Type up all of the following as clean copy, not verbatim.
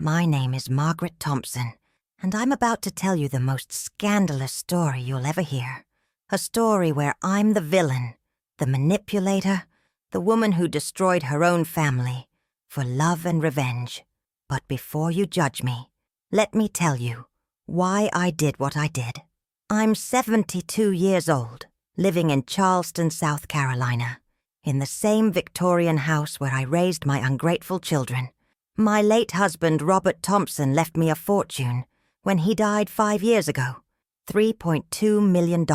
My name is Margaret Thompson, and I'm about to tell you the most scandalous story you'll ever hear. A story where I'm the villain, the manipulator, the woman who destroyed her own family for love and revenge. But before you judge me, let me tell you why I did what I did. I'm 72 years old, living in Charleston, South Carolina, in the same Victorian house where I raised my ungrateful children. My late husband, Robert Thompson, left me a fortune when he died 5 years ago, $3.2 million.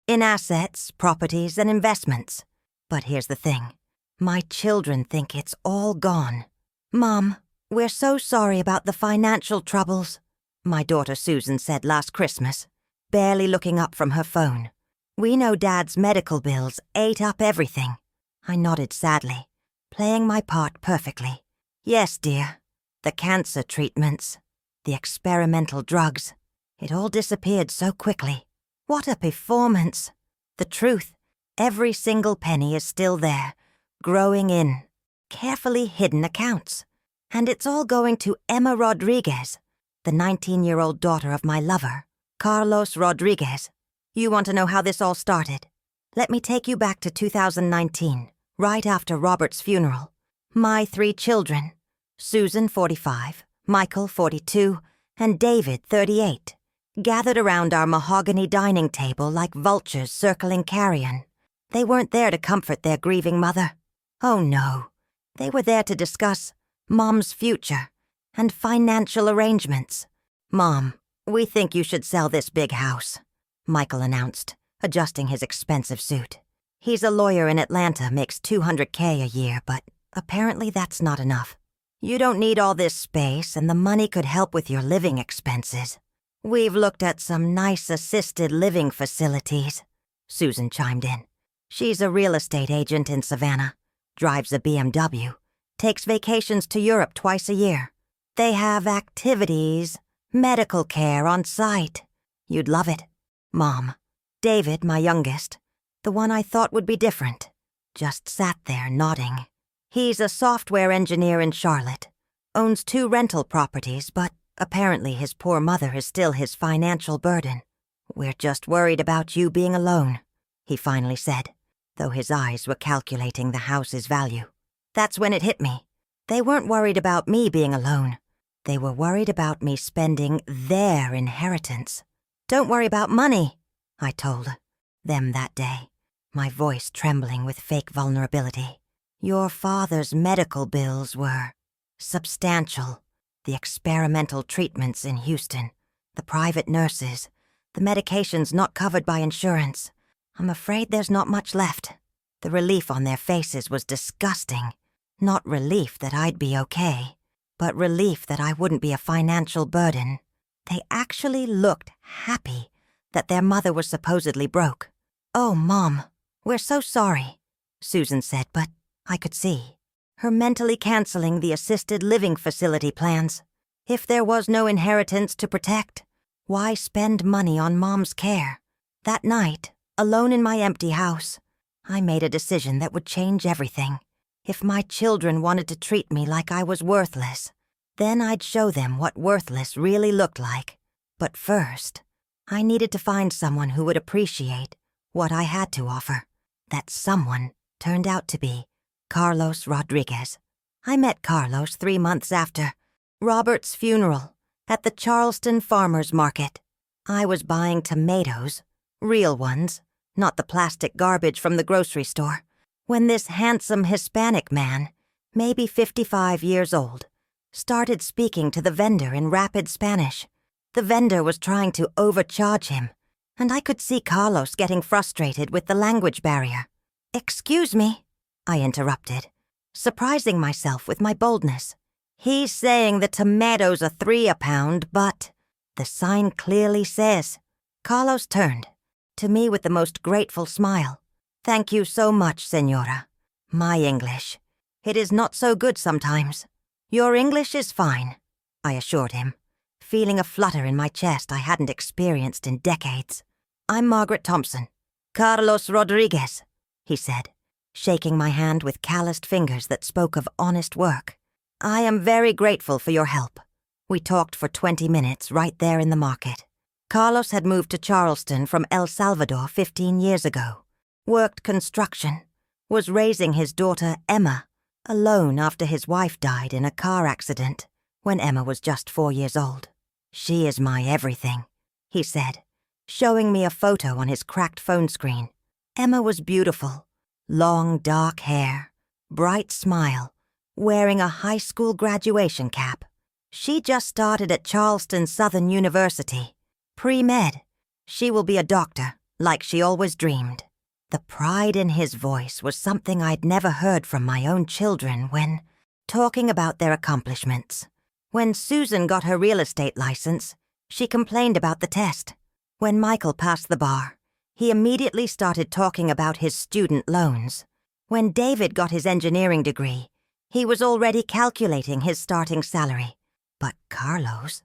In assets, properties, and investments. But here's the thing. My children think it's all gone. "Mom, we're so sorry about the financial troubles," my daughter Susan said last Christmas, barely looking up from her phone. "We know Dad's medical bills ate up everything." I nodded sadly, playing my part perfectly. "Yes, dear. The cancer treatments, the experimental drugs, it all disappeared so quickly. What a performance. The truth, every single penny is still there, growing in carefully hidden accounts. And it's all going to Emma Rodriguez, the 19-year-old daughter of my lover, Carlos Rodriguez. You want to know how this all started? Let me take you back to 2019, right after Robert's funeral. My 3 children, Susan, 45, Michael, 42, and David, 38, gathered around our mahogany dining table like vultures circling carrion. They weren't there to comfort their grieving mother. Oh no, they were there to discuss Mom's future and financial arrangements. "Mom, we think you should sell this big house," Michael announced, adjusting his expensive suit. He's a lawyer in Atlanta, makes $200K a year, but apparently that's not enough. "You don't need all this space, and the money could help with your living expenses. We've looked at some nice assisted living facilities," Susan chimed in. She's a real estate agent in Savannah, drives a BMW, takes vacations to Europe twice a year. They have activities, medical care on site. You'd love it. Mom, David, my youngest, the one I thought would be different, just sat there nodding. He's a software engineer in Charlotte, owns 2 rental properties, but apparently his poor mother is still his financial burden. "We're just worried about you being alone," he finally said, though his eyes were calculating the house's value. That's when it hit me. They weren't worried about me being alone. They were worried about me spending their inheritance. "Don't worry about money," I told them that day, my voice trembling with fake vulnerability. "Your father's medical bills were substantial. The experimental treatments in Houston, the private nurses, the medications not covered by insurance. I'm afraid there's not much left." The relief on their faces was disgusting. Not relief that I'd be okay, but relief that I wouldn't be a financial burden. They actually looked happy that their mother was supposedly broke. "Oh, Mom, we're so sorry," Susan said, but I could see her mentally canceling the assisted living facility plans. If there was no inheritance to protect, why spend money on Mom's care? That night, alone in my empty house, I made a decision that would change everything. If my children wanted to treat me like I was worthless, then I'd show them what worthless really looked like. But first, I needed to find someone who would appreciate what I had to offer. That someone turned out to be Carlos Rodriguez. I met Carlos 3 months after Robert's funeral at the Charleston Farmers Market. I was buying tomatoes, real ones, not the plastic garbage from the grocery store, when this handsome Hispanic man, maybe 55 years old, started speaking to the vendor in rapid Spanish. The vendor was trying to overcharge him, and I could see Carlos getting frustrated with the language barrier. "Excuse me," I interrupted, surprising myself with my boldness. "He's saying the tomatoes are $3 a pound, but the sign clearly says." Carlos turned to me with the most grateful smile. "Thank you so much, Señora. My English, it is not so good sometimes." "Your English is fine," I assured him, feeling a flutter in my chest I hadn't experienced in decades. "I'm Margaret Thompson. Carlos Rodriguez," he said, shaking my hand with calloused fingers that spoke of honest work. I am very grateful for your help. We talked for 20 minutes right there in the market. Carlos had moved to Charleston from El Salvador 15 years ago, worked construction, was raising his daughter Emma, alone after his wife died in a car accident when Emma was just 4 years old. She is my everything, he said, showing me a photo on his cracked phone screen. Emma was beautiful, long dark hair, bright smile, wearing a high school graduation cap. She just started at Charleston Southern University. Pre-med. She will be a doctor, like she always dreamed. The pride in his voice was something I'd never heard from my own children when talking about their accomplishments. When Susan got her real estate license, she complained about the test. When Michael passed the bar, he immediately started talking about his student loans. When David got his engineering degree, he was already calculating his starting salary. But Carlos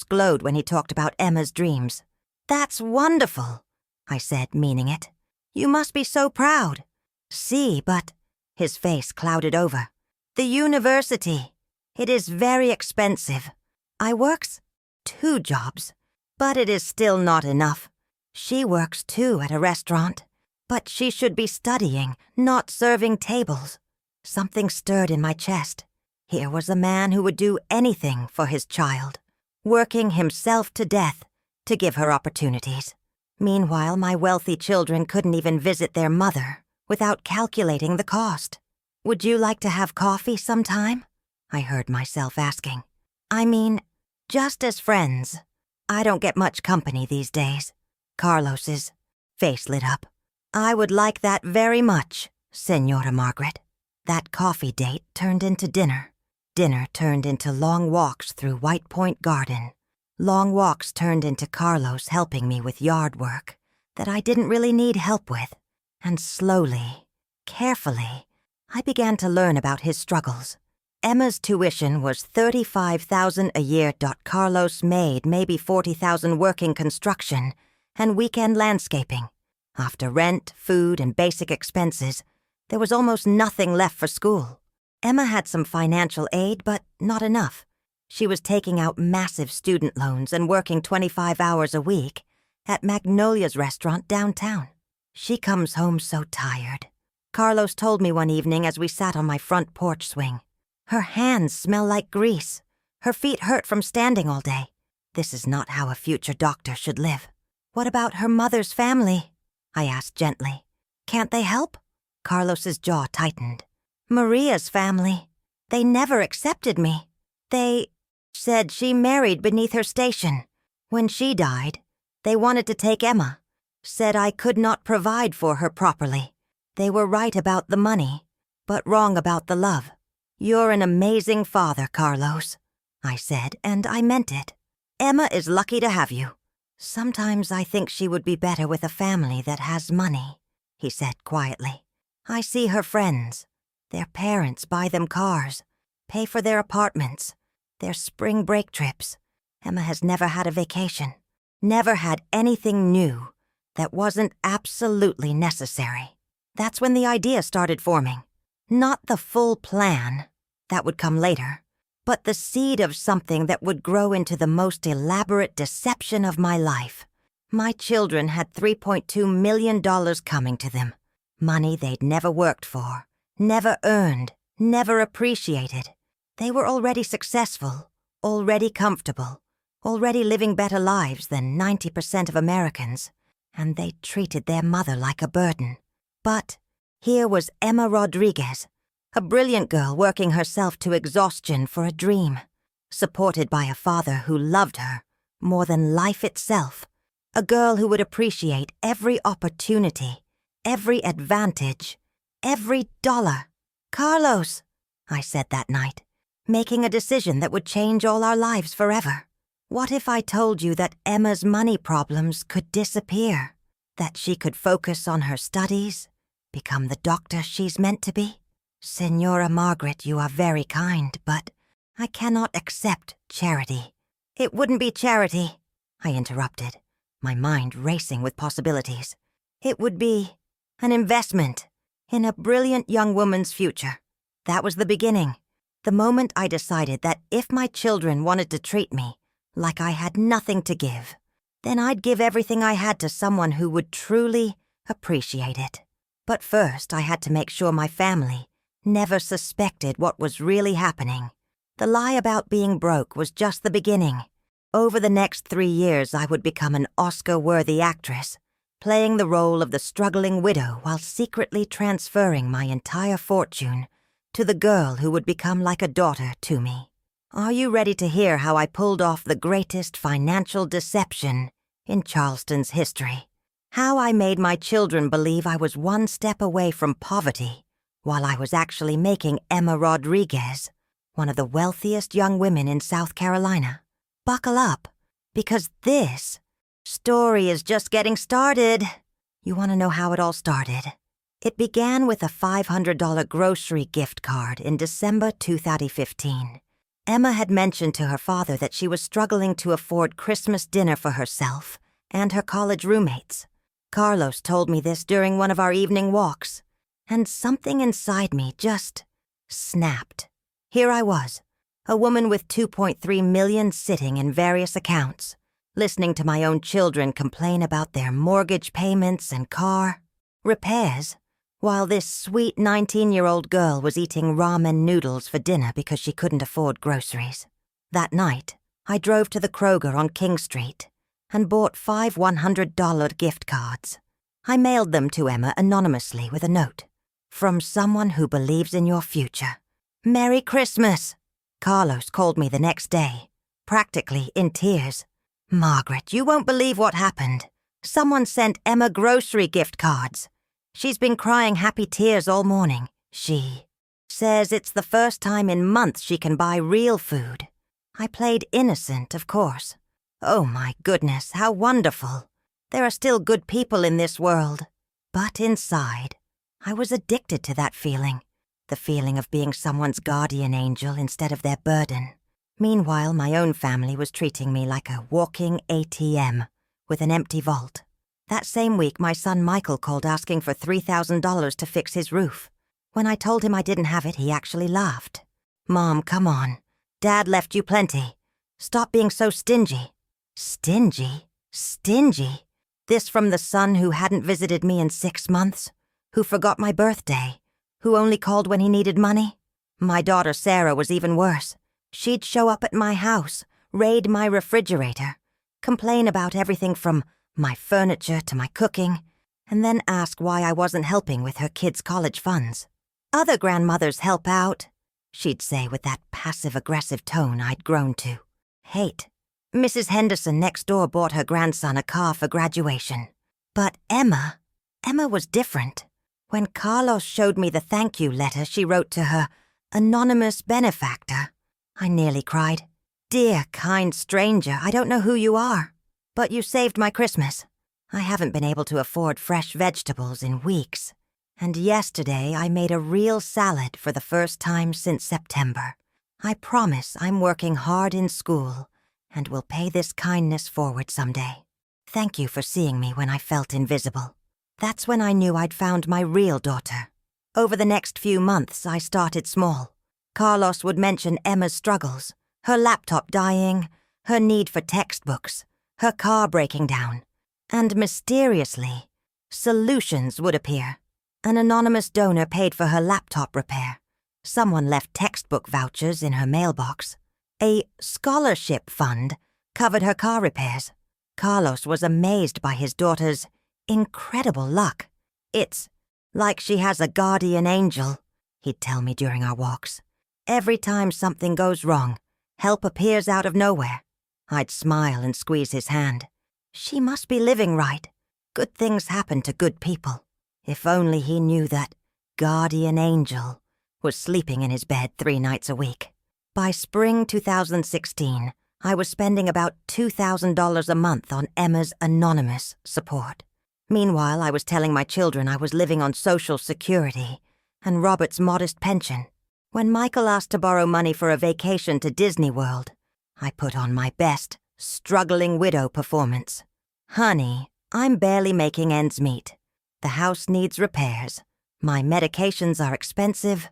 glowed when he talked about Emma's dreams. That's wonderful, I said, meaning it. You must be so proud. See, but his face clouded over. The university. It is very expensive. I works 2 jobs, but it is still not enough. She works 2 at a restaurant, but she should be studying, not serving tables. Something stirred in my chest. Here was a man who would do anything for his child, working himself to death to give her opportunities. Meanwhile, my wealthy children couldn't even visit their mother without calculating the cost. Would you like to have coffee sometime? I heard myself asking. I mean, just as friends. I don't get much company these days. Carlos's face lit up. I would like that very much, Senora Margaret. That coffee date turned into dinner. Dinner turned into long walks through White Point Garden. Long walks turned into Carlos helping me with yard work that I didn't really need help with. And slowly, carefully, I began to learn about his struggles. Emma's tuition was $35,000 a year. Carlos made maybe $40,000 working construction and weekend landscaping. After rent, food, and basic expenses, there was almost nothing left for school. Emma had some financial aid, but not enough. She was taking out massive student loans and working 25 hours a week at Magnolia's restaurant downtown. She comes home so tired. Carlos told me one evening as we sat on my front porch swing. Her hands smell like grease. Her feet hurt from standing all day. This is not how a future doctor should live. What about her mother's family? I asked gently. Can't they help? Carlos's jaw tightened. Maria's family. They never accepted me. They said she married beneath her station. When she died, they wanted to take Emma. Said I could not provide for her properly. They were right about the money, but wrong about the love. You're an amazing father, Carlos, I said, and I meant it. Emma is lucky to have you. Sometimes I think she would be better with a family that has money, he said quietly. I see her friends. Their parents buy them cars, pay for their apartments, their spring break trips. Emma has never had a vacation, never had anything new that wasn't absolutely necessary. That's when the idea started forming. Not the full plan, that would come later, but the seed of something that would grow into the most elaborate deception of my life. My children had $3.2 million coming to them, money they'd never worked for, never earned, never appreciated. They were already successful, already comfortable, already living better lives than 90% of Americans, and they treated their mother like a burden. But here was Emma Rodriguez, a brilliant girl working herself to exhaustion for a dream, supported by a father who loved her more than life itself, a girl who would appreciate every opportunity, every advantage, every dollar. Carlos, I said that night, making a decision that would change all our lives forever. What if I told you that Emma's money problems could disappear, that she could focus on her studies, become the doctor she's meant to be? Senora Margaret, you are very kind, but I cannot accept charity. It wouldn't be charity, I interrupted, my mind racing with possibilities. It would be an investment in a brilliant young woman's future. That was the beginning. The moment I decided that if my children wanted to treat me like I had nothing to give, then I'd give everything I had to someone who would truly appreciate it. But first, I had to make sure my family never suspected what was really happening. The lie about being broke was just the beginning. Over the next 3 years, I would become an Oscar-worthy actress, playing the role of the struggling widow while secretly transferring my entire fortune to the girl who would become like a daughter to me. Are you ready to hear how I pulled off the greatest financial deception in Charleston's history? How I made my children believe I was one step away from poverty while I was actually making Emma Rodriguez one of the wealthiest young women in South Carolina. Buckle up, because this story is just getting started. You want to know how it all started? It began with a $500 grocery gift card in December 2015. Emma had mentioned to her father that she was struggling to afford Christmas dinner for herself and her college roommates. Carlos told me this during one of our evening walks, and something inside me just snapped. Here I was, a woman with $2.3 million sitting in various accounts, listening to my own children complain about their mortgage payments and car repairs, while this sweet 19-year-old girl was eating ramen noodles for dinner because she couldn't afford groceries. That night, I drove to the Kroger on King Street and bought 5 $100 gift cards. I mailed them to Emma anonymously with a note. From someone who believes in your future. Merry Christmas! Carlos called me the next day, practically in tears. Margaret, you won't believe what happened. Someone sent Emma grocery gift cards. She's been crying happy tears all morning. She says it's the first time in months she can buy real food. I played innocent, of course. Oh my goodness, how wonderful. There are still good people in this world. But inside, I was addicted to that feeling. The feeling of being someone's guardian angel instead of their burden. Meanwhile, my own family was treating me like a walking ATM with an empty vault. That same week, my son Michael called asking for $3,000 to fix his roof. When I told him I didn't have it, he actually laughed. Mom, come on. Dad left you plenty. Stop being so stingy. Stingy? Stingy? This from the son who hadn't visited me in 6 months? Who forgot my birthday? Who only called when he needed money? My daughter Sarah was even worse. She'd show up at my house, raid my refrigerator, complain about everything from my furniture to my cooking, and then ask why I wasn't helping with her kids' college funds. Other grandmothers help out, she'd say with that passive-aggressive tone I'd grown to hate. Mrs. Henderson next door bought her grandson a car for graduation. But Emma was different. When Carlos showed me the thank you letter she wrote to her anonymous benefactor, I nearly cried. Dear, kind stranger, I don't know who you are, but you saved my Christmas. I haven't been able to afford fresh vegetables in weeks, and yesterday I made a real salad for the first time since September. I promise I'm working hard in school and will pay this kindness forward someday. Thank you for seeing me when I felt invisible. That's when I knew I'd found my real daughter. Over the next few months, I started small. Carlos would mention Emma's struggles, her laptop dying, her need for textbooks, her car breaking down. And mysteriously, solutions would appear. An anonymous donor paid for her laptop repair. Someone left textbook vouchers in her mailbox. A scholarship fund covered her car repairs. Carlos was amazed by his daughter's incredible luck. It's like she has a guardian angel, he'd tell me during our walks. Every time something goes wrong, help appears out of nowhere. I'd smile and squeeze his hand. She must be living right. Good things happen to good people. If only he knew that guardian angel was sleeping in his bed 3 nights a week. By spring 2016, I was spending about $2,000 a month on Emma's anonymous support. Meanwhile, I was telling my children I was living on Social Security and Robert's modest pension. When Michael asked to borrow money for a vacation to Disney World, I put on my best struggling widow performance. Honey, I'm barely making ends meet. The house needs repairs. My medications are expensive,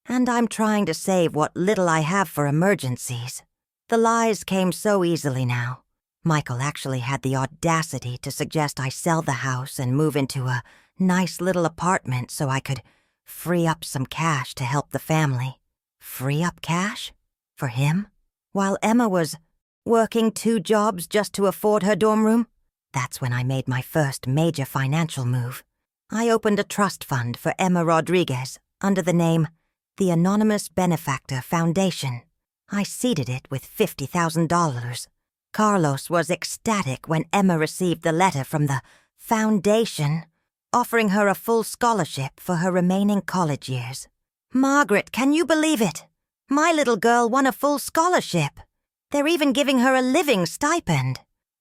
And I'm trying to save what little I have for emergencies. The lies came so easily now. Michael actually had the audacity to suggest I sell the house and move into a nice little apartment so I could free up some cash to help the family. Free up cash? For him? While Emma was working 2 jobs just to afford her dorm room? That's when I made my first major financial move. I opened a trust fund for Emma Rodriguez under the name the Anonymous Benefactor Foundation. I seeded it with $50,000. Carlos was ecstatic when Emma received the letter from the foundation offering her a full scholarship for her remaining college years. Margaret, can you believe it? My little girl won a full scholarship. They're even giving her a living stipend.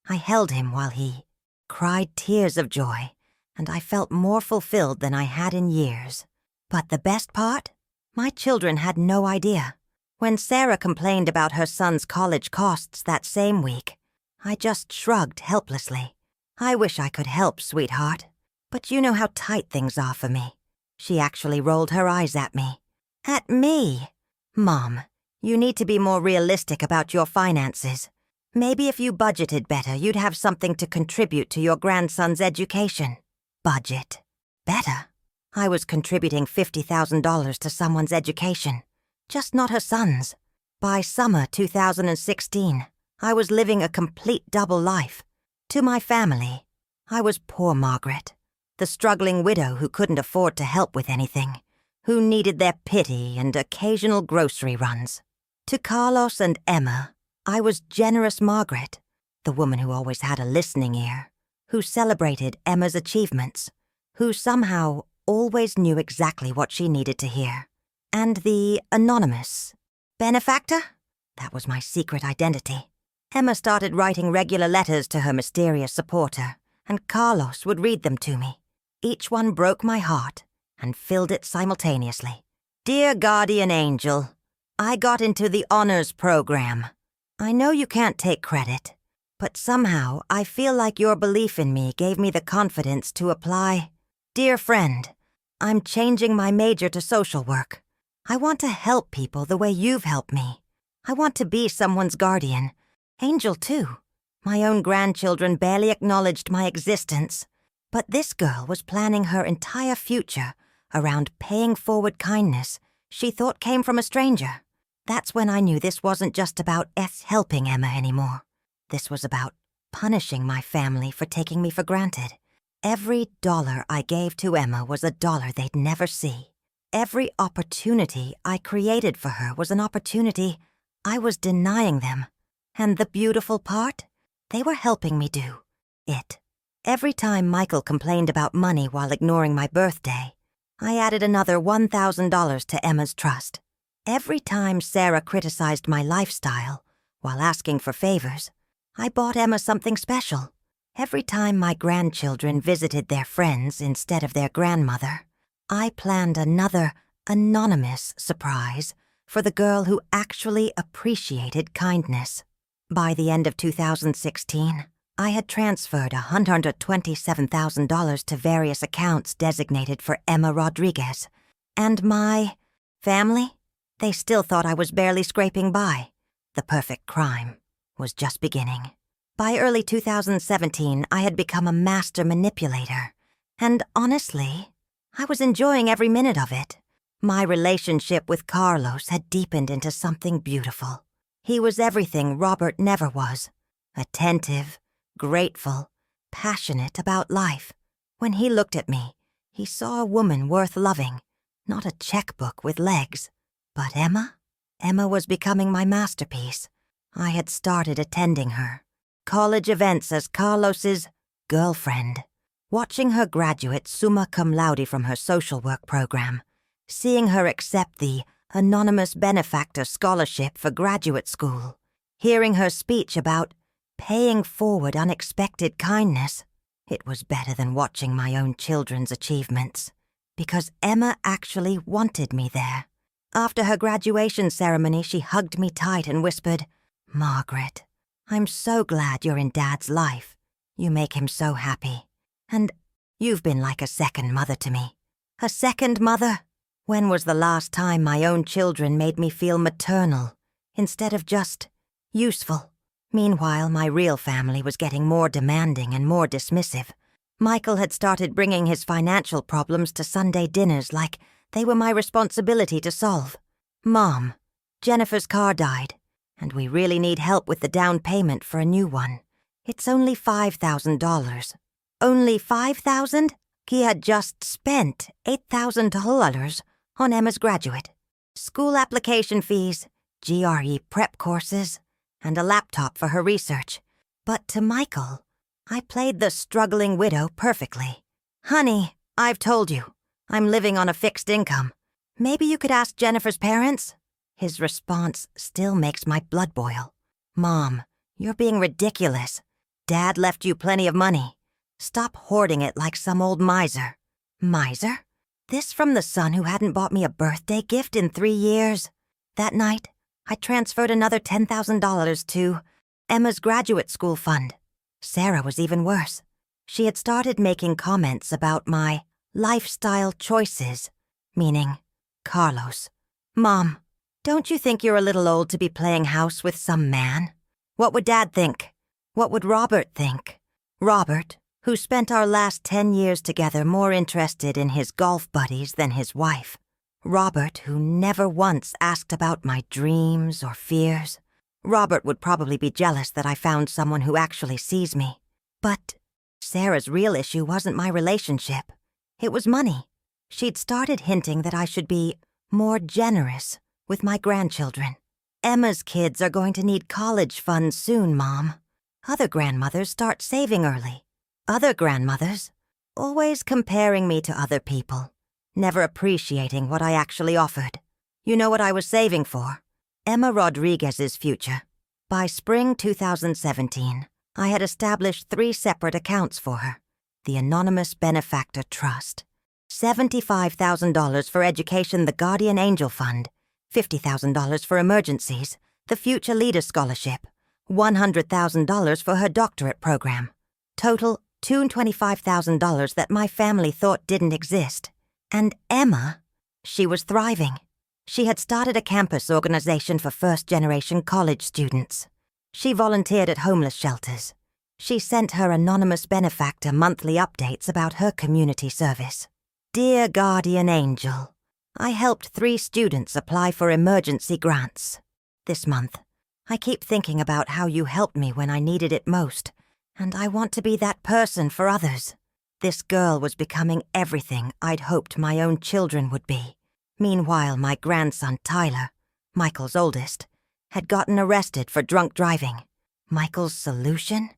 I held him while he cried tears of joy, and I felt more fulfilled than I had in years. But the best part? My children had no idea. When Sarah complained about her son's college costs that same week, I just shrugged helplessly. I wish I could help, sweetheart, but you know how tight things are for me. She actually rolled her eyes at me. At me? Mom, you need to be more realistic about your finances. Maybe if you budgeted better, you'd have something to contribute to your grandson's education. Budget. Better? I was contributing $50,000 to someone's education. Just not her son's. By summer 2016, I was living a complete double life. To my family, I was poor Margaret, the struggling widow who couldn't afford to help with anything, who needed their pity and occasional grocery runs. To Carlos and Emma, I was generous Margaret, the woman who always had a listening ear, who celebrated Emma's achievements, who somehow always knew exactly what she needed to hear. And the anonymous benefactor? That was my secret identity. Emma started writing regular letters to her mysterious supporter, and Carlos would read them to me. Each one broke my heart and filled it simultaneously. Dear Guardian Angel, I got into the honors program. I know you can't take credit, but somehow I feel like your belief in me gave me the confidence to apply. Dear friend, I'm changing my major to social work. I want to help people the way you've helped me. I want to be someone's guardian. Angel, too. My own grandchildren barely acknowledged my existence. But this girl was planning her entire future around paying forward kindness she thought came from a stranger. That's when I knew this wasn't just about helping Emma anymore. This was about punishing my family for taking me for granted. Every dollar I gave to Emma was a dollar they'd never see. Every opportunity I created for her was an opportunity I was denying them. And the beautiful part? They were helping me do it. Every time Michael complained about money while ignoring my birthday, I added another $1,000 to Emma's trust. Every time Sarah criticized my lifestyle while asking for favors, I bought Emma something special. Every time my grandchildren visited their friends instead of their grandmother, I planned another anonymous surprise for the girl who actually appreciated kindness. By the end of 2016, I had transferred $127,000 to various accounts designated for Emma Rodriguez. And my family? They still thought I was barely scraping by. The perfect crime was just beginning. By early 2017, I had become a master manipulator. And honestly, I was enjoying every minute of it. My relationship with Carlos had deepened into something beautiful. He was everything Robert never was. Attentive, grateful, passionate about life. When he looked at me, he saw a woman worth loving, not a checkbook with legs. But Emma? Emma was becoming my masterpiece. I had started attending her college events as Carlos's girlfriend, watching her graduate summa cum laude from her social work program, seeing her accept the Anonymous Benefactor Scholarship for graduate school, hearing her speech about paying forward unexpected kindness. It was better than watching my own children's achievements, because Emma actually wanted me there. After her graduation ceremony, she hugged me tight and whispered, "Margaret, I'm so glad you're in Dad's life. You make him so happy. And you've been like a second mother to me." A second mother? When was the last time my own children made me feel maternal instead of just useful? Meanwhile, my real family was getting more demanding and more dismissive. Michael had started bringing his financial problems to Sunday dinners like they were my responsibility to solve. Mom, Jennifer's car died, and we really need help with the down payment for a new one. It's only $5,000. Only $5,000? He had just spent $8,000 on Emma's graduate. School application fees, GRE prep courses, and a laptop for her research. But to Michael, I played the struggling widow perfectly. Honey, I've told you, I'm living on a fixed income. Maybe you could ask Jennifer's parents? His response still makes my blood boil. Mom, you're being ridiculous. Dad left you plenty of money. Stop hoarding it like some old miser. Miser? This from the son who hadn't bought me a birthday gift in 3 years. That night, I transferred another $10,000 to Emma's graduate school fund. Sarah was even worse. She had started making comments about my lifestyle choices, meaning Carlos. Mom, don't you think you're a little old to be playing house with some man? What would Dad think? What would Robert think? Robert, who spent our last 10 years together more interested in his golf buddies than his wife. Robert, who never once asked about my dreams or fears. Robert would probably be jealous that I found someone who actually sees me. But Sarah's real issue wasn't my relationship. It was money. She'd started hinting that I should be more generous with my grandchildren. Emma's kids are going to need college funds soon, Mom. Other grandmothers start saving early. Other grandmothers, always comparing me to other people, never appreciating what I actually offered. You know what I was saving for? Emma Rodriguez's future. By spring 2017, I had established 3 separate accounts for her. The Anonymous Benefactor Trust, $75,000 for education, the Guardian Angel Fund, $50,000 for emergencies, the Future Leader Scholarship, $100,000 for her doctorate program. Total $225,000 that my family thought didn't exist. And Emma, she was thriving. She had started a campus organization for first-generation college students. She volunteered at homeless shelters. She sent her anonymous benefactor monthly updates about her community service. Dear Guardian Angel, I helped 3 students apply for emergency grants. This month, I keep thinking about how you helped me when I needed it most, and I want to be that person for others. This girl was becoming everything I'd hoped my own children would be. Meanwhile, my grandson Tyler, Michael's oldest, had gotten arrested for drunk driving. Michael's solution?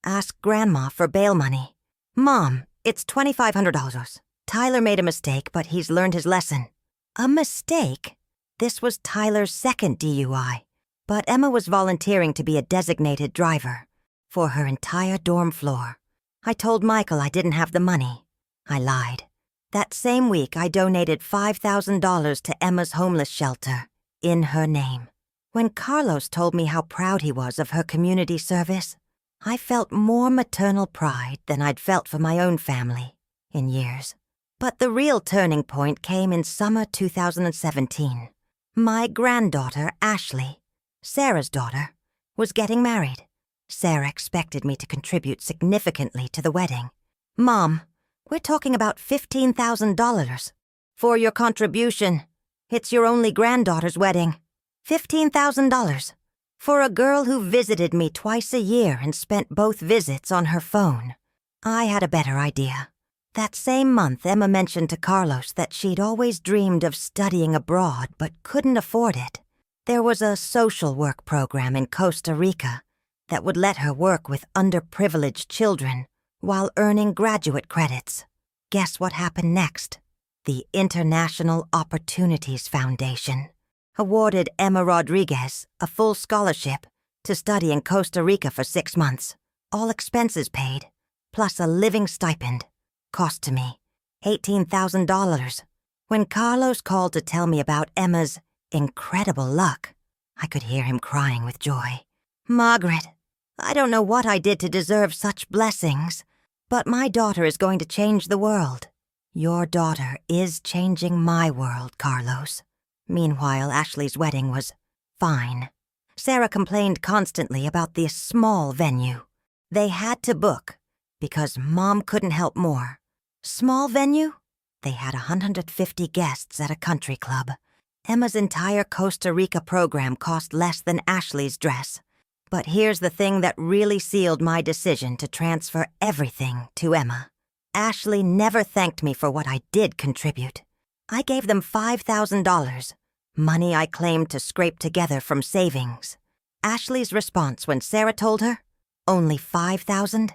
Ask Grandma for bail money. Mom, it's $2,500. Tyler made a mistake, but he's learned his lesson. A mistake? This was Tyler's second DUI, but Emma was volunteering to be a designated driver for her entire dorm floor. I told Michael I didn't have the money. I lied. That same week, I donated $5,000 to Emma's homeless shelter in her name. When Carlos told me how proud he was of her community service, I felt more maternal pride than I'd felt for my own family in years. But the real turning point came in summer 2017. My granddaughter, Ashley, Sarah's daughter, was getting married. Sarah expected me to contribute significantly to the wedding. Mom, we're talking about $15,000. For your contribution, it's your only granddaughter's wedding. $15,000. For a girl who visited me twice a year and spent both visits on her phone. I had a better idea. That same month, Emma mentioned to Carlos that she'd always dreamed of studying abroad but couldn't afford it. There was a social work program in Costa Rica that would let her work with underprivileged children while earning graduate credits. Guess what happened next? The International Opportunities Foundation awarded Emma Rodriguez a full scholarship to study in Costa Rica for 6 months, all expenses paid, plus a living stipend. Cost to me $18,000. When Carlos called to tell me about Emma's incredible luck, I could hear him crying with joy. Margaret, I don't know what I did to deserve such blessings, but my daughter is going to change the world. Your daughter is changing my world, Carlos. Meanwhile, Ashley's wedding was fine. Sarah complained constantly about the small venue. They had to book, because Mom couldn't help more. Small venue? They had 150 guests at a country club. Emma's entire Costa Rica program cost less than Ashley's dress. But here's the thing that really sealed my decision to transfer everything to Emma. Ashley never thanked me for what I did contribute. I gave them $5,000, money I claimed to scrape together from savings. Ashley's response when Sarah told her, only $5,000?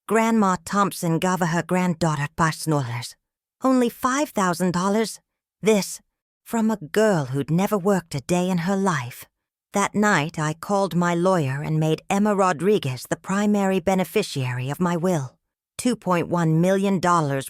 Grandma Thompson gave her granddaughter $2. Only $5,000? This, from a girl who'd never worked a day in her life. That night, I called my lawyer and made Emma Rodriguez the primary beneficiary of my will. $2.1 million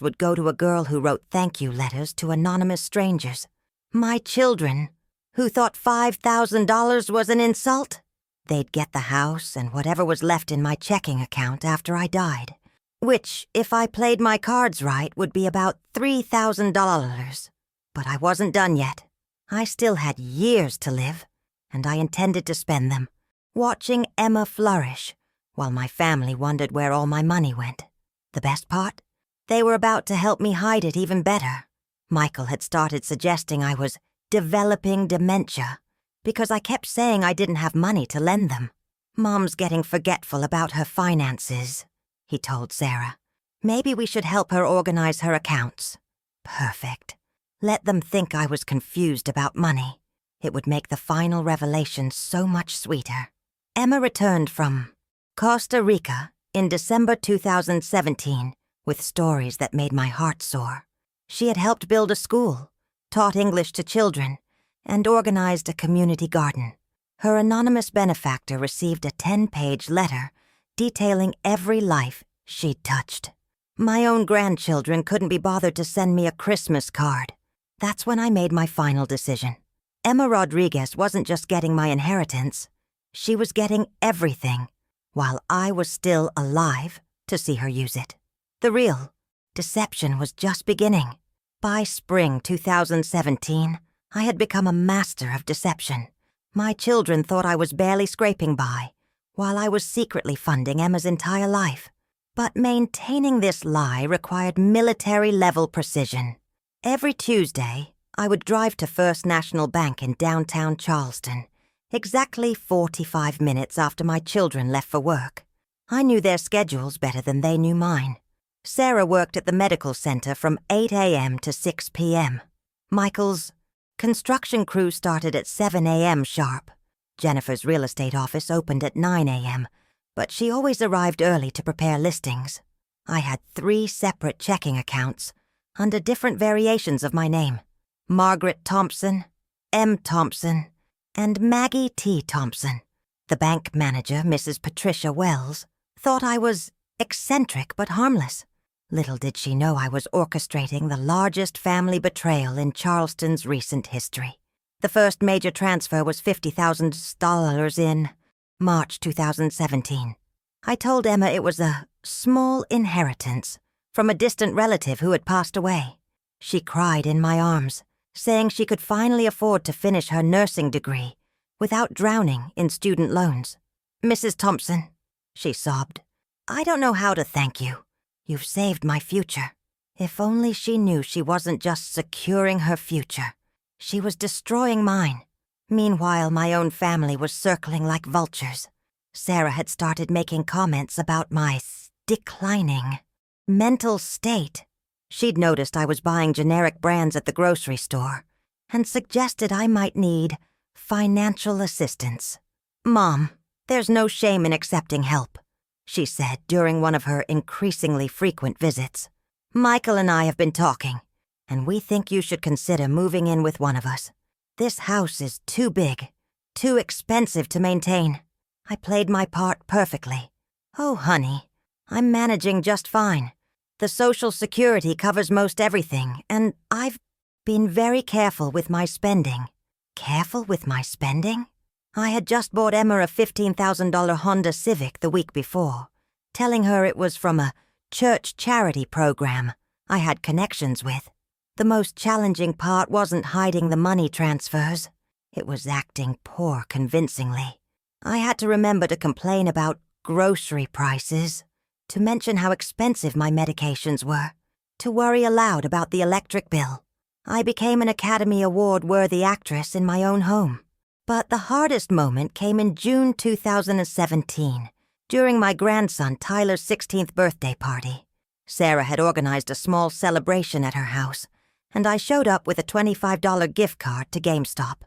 would go to a girl who wrote thank you letters to anonymous strangers. My children, who thought $5,000 was an insult? They'd get the house and whatever was left in my checking account after I died, which, if I played my cards right, would be about $3,000. But I wasn't done yet. I still had years to live, and I intended to spend them watching Emma flourish while my family wondered where all my money went. The best part? They were about to help me hide it even better. Michael had started suggesting I was developing dementia because I kept saying I didn't have money to lend them. Mom's getting forgetful about her finances, he told Sarah. Maybe we should help her organize her accounts. Perfect. Let them think I was confused about money. It would make the final revelation so much sweeter. Emma returned from Costa Rica in December 2017 with stories that made my heart soar. She had helped build a school, taught English to children, and organized a community garden. Her anonymous benefactor received a 10-page letter detailing every life she'd touched. My own grandchildren couldn't be bothered to send me a Christmas card. That's when I made my final decision. Emma Rodriguez wasn't just getting my inheritance. She was getting everything, while I was still alive to see her use it. The real deception was just beginning. By spring 2017, I had become a master of deception. My children thought I was barely scraping by, while I was secretly funding Emma's entire life. But maintaining this lie required military-level precision. Every Tuesday, I would drive to First National Bank in downtown Charleston, exactly 45 minutes after my children left for work. I knew their schedules better than they knew mine. Sarah worked at the medical center from 8 a.m. to 6 p.m. Michael's construction crew started at 7 a.m. sharp. Jennifer's real estate office opened at 9 a.m., but she always arrived early to prepare listings. I had 3 separate checking accounts under different variations of my name: Margaret Thompson, M. Thompson, and Maggie T. Thompson. The bank manager, Mrs. Patricia Wells, thought I was eccentric but harmless. Little did she know I was orchestrating the largest family betrayal in Charleston's recent history. The first major transfer was $50,000 in March 2017. I told Emma it was a small inheritance from a distant relative who had passed away. She cried in my arms, saying she could finally afford to finish her nursing degree without drowning in student loans. "Mrs. Thompson," she sobbed, "I don't know how to thank you. You've saved my future." If only she knew she wasn't just securing her future. She was destroying mine. Meanwhile, my own family was circling like vultures. Sarah had started making comments about my declining mental state. She'd noticed I was buying generic brands at the grocery store and suggested I might need financial assistance. "Mom, there's no shame in accepting help," she said during one of her increasingly frequent visits. "Michael and I have been talking, and we think you should consider moving in with one of us. This house is too big, too expensive to maintain." I played my part perfectly. "Oh, honey, I'm managing just fine. The Social Security covers most everything, and I've been very careful with my spending." Careful with my spending? I had just bought Emma a $15,000 Honda Civic the week before, telling her it was from a church charity program I had connections with. The most challenging part wasn't hiding the money transfers. It was acting poor convincingly. I had to remember to complain about grocery prices, to mention how expensive my medications were, to worry aloud about the electric bill. I became an Academy Award-worthy actress in my own home. But the hardest moment came in June 2017, during my grandson Tyler's 16th birthday party. Sarah had organized a small celebration at her house, and I showed up with a $25 gift card to GameStop.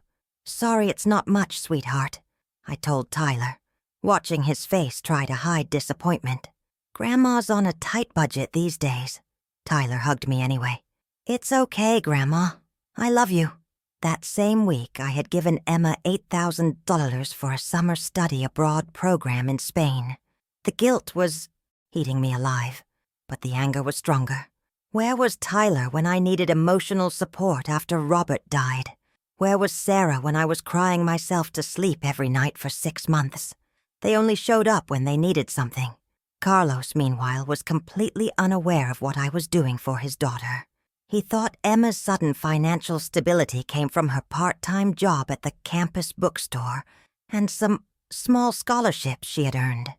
"Sorry it's not much, sweetheart," I told Tyler, watching his face try to hide disappointment. "Grandma's on a tight budget these days." Tyler hugged me anyway. "It's okay, Grandma. I love you." That same week, I had given Emma $8,000 for a summer study abroad program in Spain. The guilt was eating me alive, but the anger was stronger. Where was Tyler when I needed emotional support after Robert died? Where was Sarah when I was crying myself to sleep every night for 6 months? They only showed up when they needed something. Carlos, meanwhile, was completely unaware of what I was doing for his daughter. He thought Emma's sudden financial stability came from her part-time job at the campus bookstore and some small scholarships she had earned.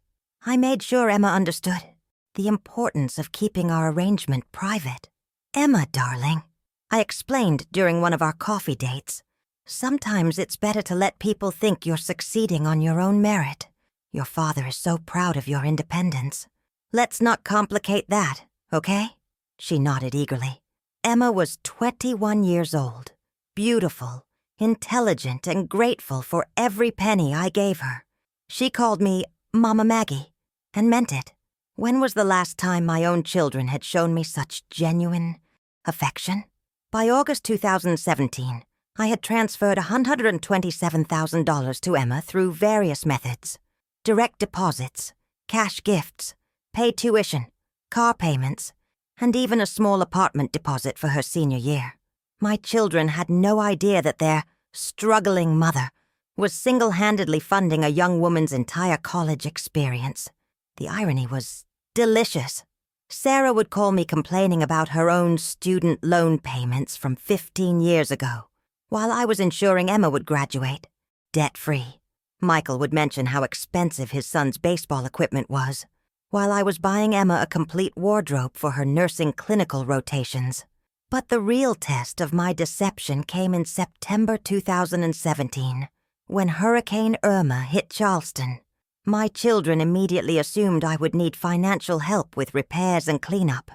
I made sure Emma understood the importance of keeping our arrangement private. "Emma, darling," I explained during one of our coffee dates, "sometimes it's better to let people think you're succeeding on your own merit. Your father is so proud of your independence. Let's not complicate that, okay?" She nodded eagerly. Emma was 21 years old, beautiful, intelligent, and grateful for every penny I gave her. She called me Mama Maggie, and meant it. When was the last time my own children had shown me such genuine affection? By August 2017, I had transferred $127,000 to Emma through various methods: direct deposits, cash gifts, paid tuition, car payments, and even a small apartment deposit for her senior year. My children had no idea that their struggling mother was single-handedly funding a young woman's entire college experience. The irony was delicious. Sarah would call me complaining about her own student loan payments from 15 years ago, while I was ensuring Emma would graduate, debt-free. Michael would mention how expensive his son's baseball equipment was, while I was buying Emma a complete wardrobe for her nursing clinical rotations. But the real test of my deception came in September 2017, when Hurricane Irma hit Charleston. My children immediately assumed I would need financial help with repairs and cleanup.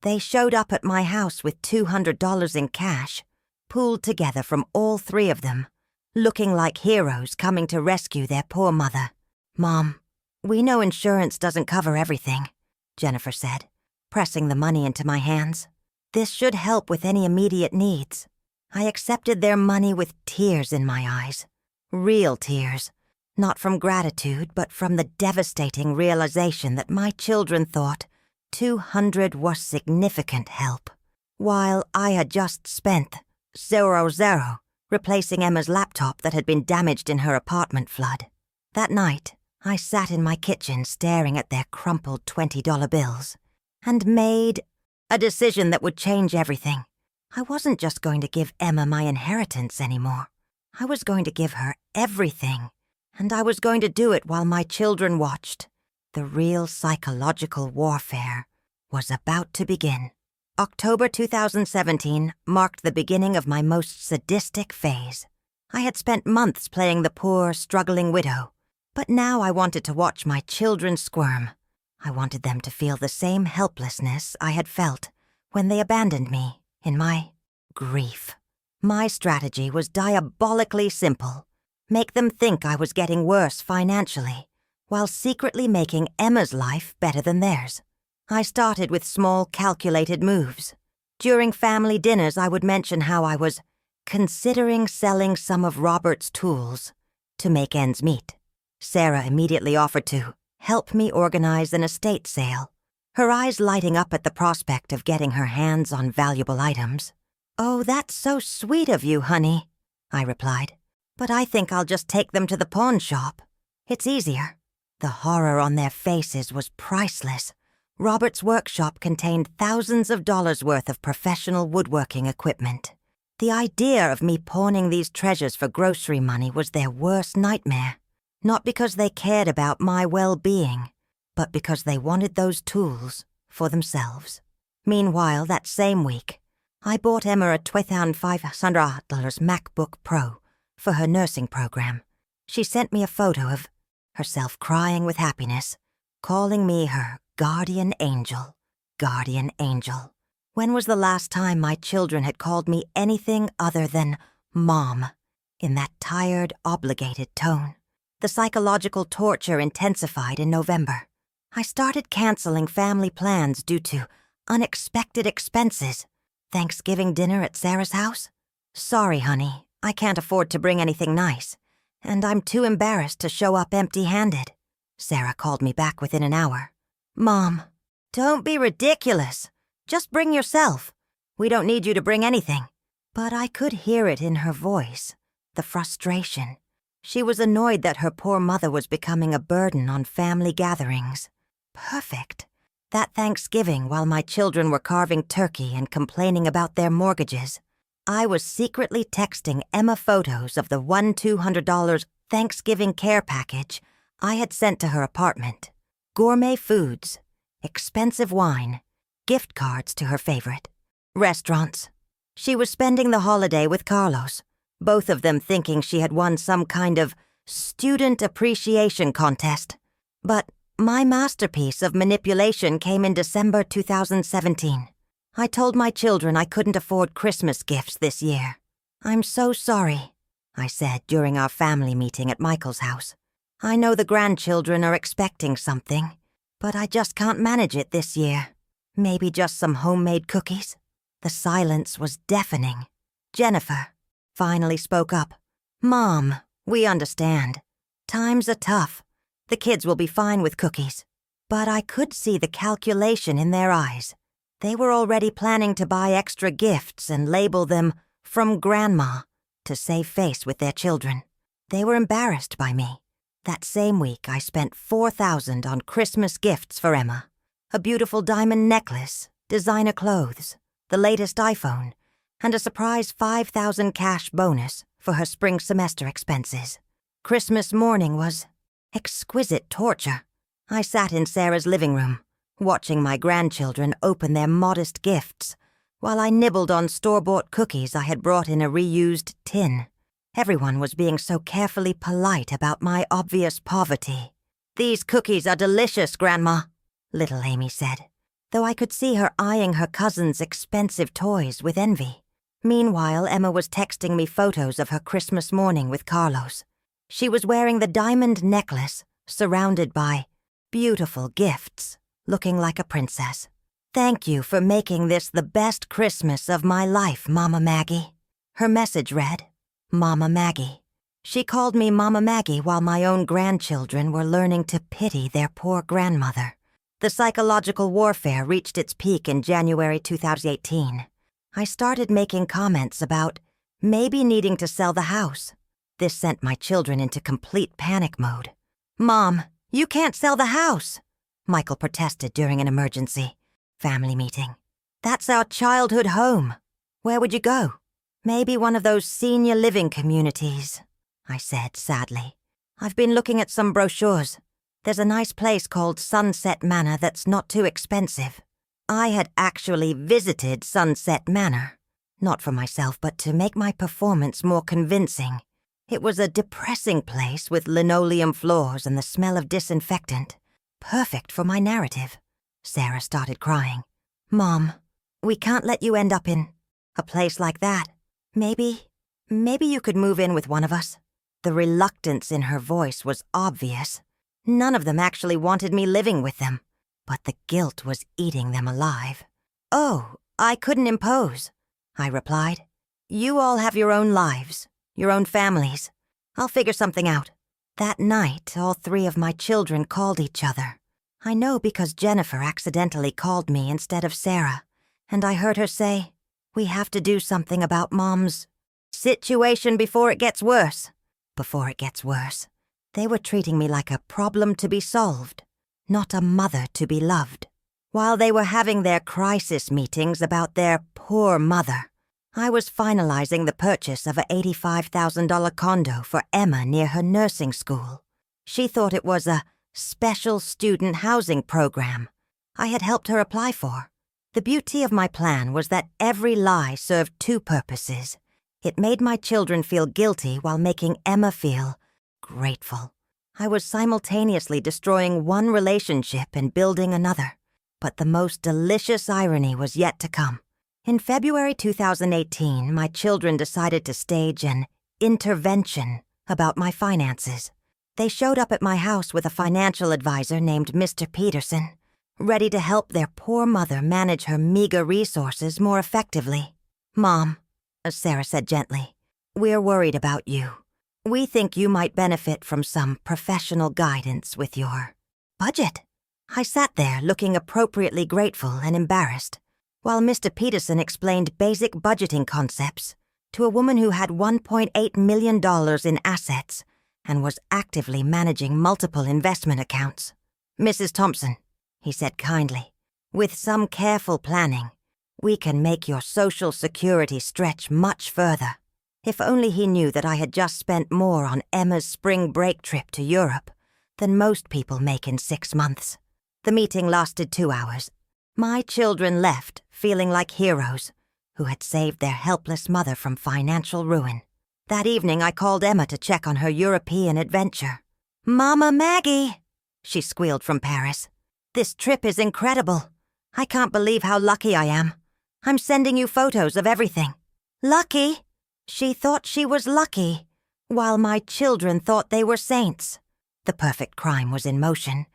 They showed up at my house with $200 in cash, pooled together from all 3 of them, looking like heroes coming to rescue their poor mother. "Mom, we know insurance doesn't cover everything," Jennifer said, pressing the money into my hands. "This should help with any immediate needs." I accepted their money with tears in my eyes. Real tears. Not from gratitude, but from the devastating realization that my children thought $200 was significant help, while I had just spent $0 replacing Emma's laptop that had been damaged in her apartment flood. That night, I sat in my kitchen staring at their crumpled $20 bills and made a decision that would change everything. I wasn't just going to give Emma my inheritance anymore. I was going to give her everything. And I was going to do it while my children watched. The real psychological warfare was about to begin. October 2017 marked the beginning of my most sadistic phase. I had spent months playing the poor, struggling widow, but now I wanted to watch my children squirm. I wanted them to feel the same helplessness I had felt when they abandoned me in my grief. My strategy was diabolically simple. Make them think I was getting worse financially, while secretly making Emma's life better than theirs. I started with small, calculated moves. During family dinners, I would mention how I was considering selling some of Robert's tools to make ends meet. Sarah immediately offered to help me organize an estate sale, her eyes lighting up at the prospect of getting her hands on valuable items. "Oh, that's so sweet of you, honey," I replied. "But I think I'll just take them to the pawn shop. It's easier." The horror on their faces was priceless. Robert's workshop contained thousands of dollars worth of professional woodworking equipment. The idea of me pawning these treasures for grocery money was their worst nightmare, not because they cared about my well-being, but because they wanted those tools for themselves. Meanwhile, that same week, I bought Emma a $2,500 MacBook Pro for her nursing program. She sent me a photo of herself crying with happiness, calling me her guardian angel. Guardian angel. When was the last time my children had called me anything other than Mom, in that tired, obligated tone? The psychological torture intensified in November. I started canceling family plans due to unexpected expenses. Thanksgiving dinner at Sarah's house? Sorry, honey, I can't afford to bring anything nice, and I'm too embarrassed to show up empty-handed. Sarah called me back within an hour. Mom, don't be ridiculous. Just bring yourself. We don't need you to bring anything. But I could hear it in her voice, the frustration. She was annoyed that her poor mother was becoming a burden on family gatherings. Perfect. That Thanksgiving, while my children were carving turkey and complaining about their mortgages, I was secretly texting Emma photos of the $200 Thanksgiving care package I had sent to her apartment. Gourmet foods, expensive wine, gift cards to her favorite, restaurants. She was spending the holiday with Carlos, both of them thinking she had won some kind of student appreciation contest. But my masterpiece of manipulation came in December 2017. I told my children I couldn't afford Christmas gifts this year. I'm so sorry, I said during our family meeting at Michael's house. I know the grandchildren are expecting something, but I just can't manage it this year. Maybe just some homemade cookies? The silence was deafening. Jennifer finally spoke up. Mom, we understand. Times are tough. The kids will be fine with cookies. But I could see the calculation in their eyes. They were already planning to buy extra gifts and label them "from Grandma" to save face with their children. They were embarrassed by me. That same week, I spent $4,000 on Christmas gifts for Emma. A beautiful diamond necklace, designer clothes, the latest iPhone, and a surprise $5,000 cash bonus for her spring semester expenses. Christmas morning was exquisite torture. I sat in Sarah's living room, watching my grandchildren open their modest gifts, while I nibbled on store-bought cookies I had brought in a reused tin. Everyone was being so carefully polite about my obvious poverty. "These cookies are delicious, Grandma," little Amy said, though I could see her eyeing her cousin's expensive toys with envy. Meanwhile, Emma was texting me photos of her Christmas morning with Carlos. She was wearing the diamond necklace, surrounded by beautiful gifts, looking like a princess. "Thank you for making this the best Christmas of my life, Mama Maggie." Her message read, Mama Maggie. She called me Mama Maggie while my own grandchildren were learning to pity their poor grandmother. The psychological warfare reached its peak in January 2018. I started making comments about maybe needing to sell the house. This sent my children into complete panic mode. "Mom, you can't sell the house," Michael protested during an emergency family meeting. "That's our childhood home. Where would you go?" "Maybe one of those senior living communities," I said sadly. "I've been looking at some brochures. There's a nice place called Sunset Manor that's not too expensive." I had actually visited Sunset Manor, not for myself, but to make my performance more convincing. It was a depressing place with linoleum floors and the smell of disinfectant. Perfect for my narrative. Sarah started crying. "Mom, we can't let you end up in a place like that. Maybe you could move in with one of us." The reluctance in her voice was obvious. None of them actually wanted me living with them, but the guilt was eating them alive. "Oh, I couldn't impose," I replied. "You all have your own lives, your own families. I'll figure something out." That night, all three of my children called each other. I know because Jennifer accidentally called me instead of Sarah, and I heard her say, "We have to do something about Mom's situation before it gets worse." Before it gets worse. They were treating me like a problem to be solved, not a mother to be loved. While they were having their crisis meetings about their poor mother, I was finalizing the purchase of a $85,000 condo for Emma near her nursing school. She thought it was a special student housing program I had helped her apply for. The beauty of my plan was that every lie served two purposes. It made my children feel guilty while making Emma feel grateful. I was simultaneously destroying one relationship and building another. But the most delicious irony was yet to come. In February 2018, my children decided to stage an intervention about my finances. They showed up at my house with a financial advisor named Mr. Peterson, ready to help their poor mother manage her meager resources more effectively. "Mom," Sarah said gently, "we're worried about you. We think you might benefit from some professional guidance with your budget." I sat there looking appropriately grateful and embarrassed, while Mr. Peterson explained basic budgeting concepts to a woman who had $1.8 million in assets and was actively managing multiple investment accounts. "Mrs. Thompson," he said kindly, "with some careful planning, we can make your Social Security stretch much further." If only he knew that I had just spent more on Emma's spring break trip to Europe than most people make in 6 months. The meeting lasted 2 hours. My children left feeling like heroes who had saved their helpless mother from financial ruin. That evening I called Emma to check on her European adventure. "Mama Maggie," she squealed from Paris. "This trip is incredible. I can't believe how lucky I am. I'm sending you photos of everything." Lucky? She thought she was lucky, while my children thought they were saints. The perfect crime was in motion,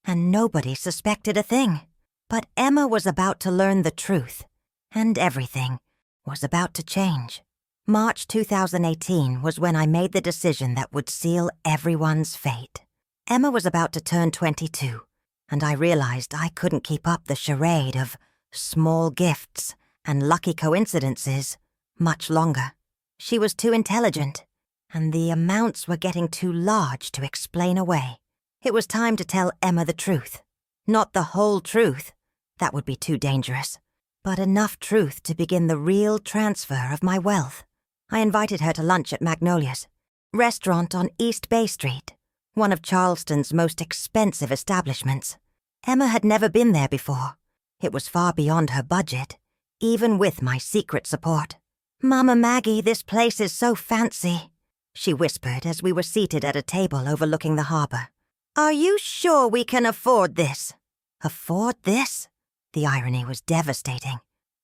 and nobody suspected a thing. But Emma was about to learn the truth, and everything was about to change. March 2018 was when I made the decision that would seal everyone's fate. Emma was about to turn 22, and I realized I couldn't keep up the charade of small gifts and lucky coincidences much longer. She was too intelligent, and the amounts were getting too large to explain away. It was time to tell Emma the truth. Not the whole truth, that would be too dangerous, but enough truth to begin the real transfer of my wealth. I invited her to lunch at Magnolia's, restaurant on East Bay Street, one of Charleston's most expensive establishments. Emma had never been there before. It was far beyond her budget, even with my secret support. "Mama Maggie, this place is so fancy," she whispered as we were seated at a table overlooking the harbor. "Are you sure we can afford this?" Afford this? The irony was devastating.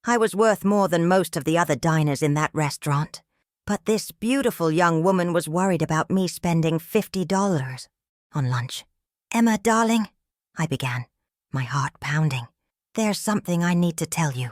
I was worth more than most of the other diners in that restaurant, but this beautiful young woman was worried about me spending $50 on lunch. "Emma, darling," I began, my heart pounding, "there's something I need to tell you.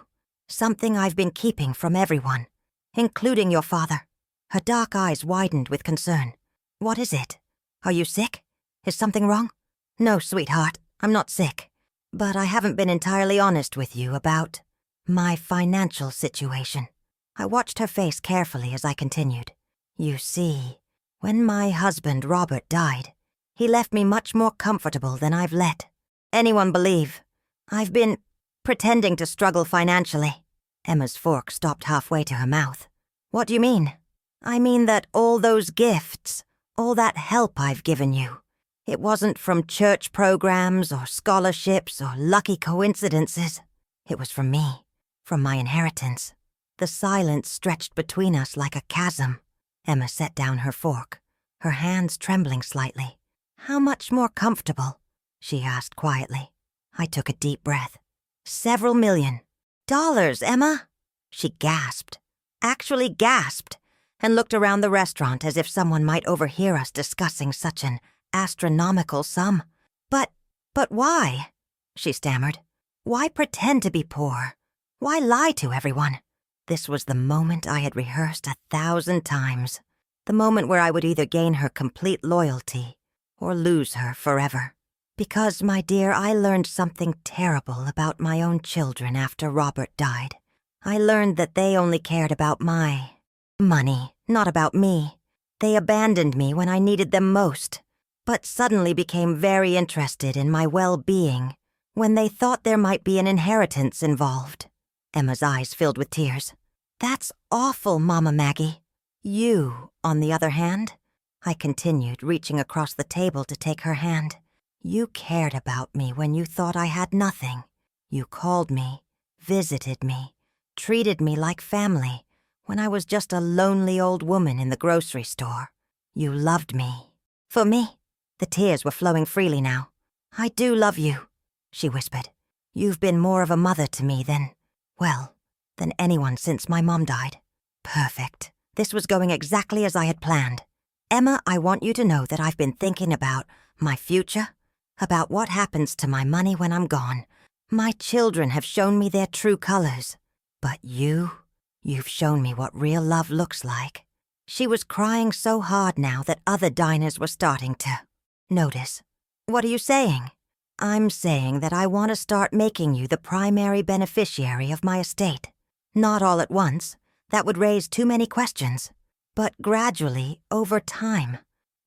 Something I've been keeping from everyone, including your father." Her dark eyes widened with concern. "What is it? Are you sick? Is something wrong?" "No, sweetheart, I'm not sick. But I haven't been entirely honest with you about my financial situation." I watched her face carefully as I continued. "You see, when my husband Robert died, he left me much more comfortable than I've let anyone believe. I've been pretending to struggle financially." Emma's fork stopped halfway to her mouth. "What do you mean?" "I mean that all those gifts, all that help I've given you, it wasn't from church programs or scholarships or lucky coincidences. It was from me, from my inheritance." The silence stretched between us like a chasm. Emma set down her fork, her hands trembling slightly. "How much more comfortable?" she asked quietly. I took a deep breath. "Several million dollars, Emma!" She gasped, actually gasped, and looked around the restaurant as if someone might overhear us discussing such an astronomical sum. But why?" she stammered. "Why pretend to be poor? Why lie to everyone?" This was the moment I had rehearsed 1,000 times. The moment where I would either gain her complete loyalty or lose her forever. Because, my dear, I learned something terrible about my own children after Robert died. I learned that they only cared about my money, not about me. They abandoned me when I needed them most, but suddenly became very interested in my well-being when they thought there might be an inheritance involved. Emma's eyes filled with tears. That's awful, Mama Maggie. You, on the other hand, I continued, reaching across the table to take her hand. You cared about me when you thought I had nothing. You called me, visited me, treated me like family when I was just a lonely old woman in the grocery store. You loved me. For me. The tears were flowing freely now. I do love you, she whispered. You've been more of a mother to me than anyone since my mom died. Perfect. This was going exactly as I had planned. Emma, I want you to know that I've been thinking about my future, about what happens to my money when I'm gone. My children have shown me their true colors. But you've shown me what real love looks like. She was crying so hard now that other diners were starting to notice. What are you saying? I'm saying that I want to start making you the primary beneficiary of my estate. Not all at once. That would raise too many questions. But gradually, over time,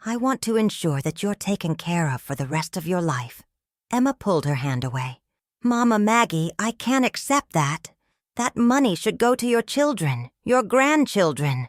I want to ensure that you're taken care of for the rest of your life. Emma pulled her hand away. Mama Maggie, I can't accept that. That money should go to your children, your grandchildren.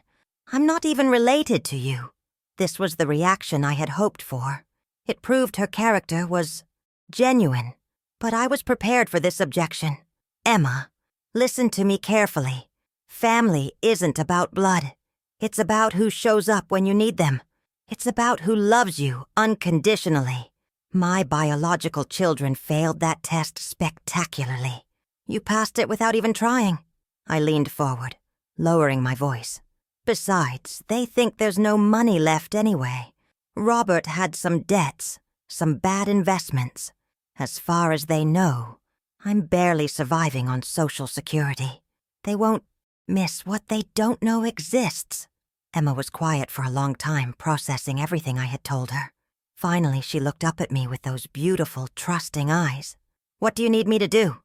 I'm not even related to you. This was the reaction I had hoped for. It proved her character was genuine. But I was prepared for this objection. Emma, listen to me carefully. Family isn't about blood. It's about who shows up when you need them. It's about who loves you unconditionally. My biological children failed that test spectacularly. You passed it without even trying. I leaned forward, lowering my voice. Besides, they think there's no money left anyway. Robert had some debts, some bad investments. As far as they know, I'm barely surviving on Social Security. They won't miss what they don't know exists. Emma was quiet for a long time, processing everything I had told her. Finally, she looked up at me with those beautiful, trusting eyes. What do you need me to do?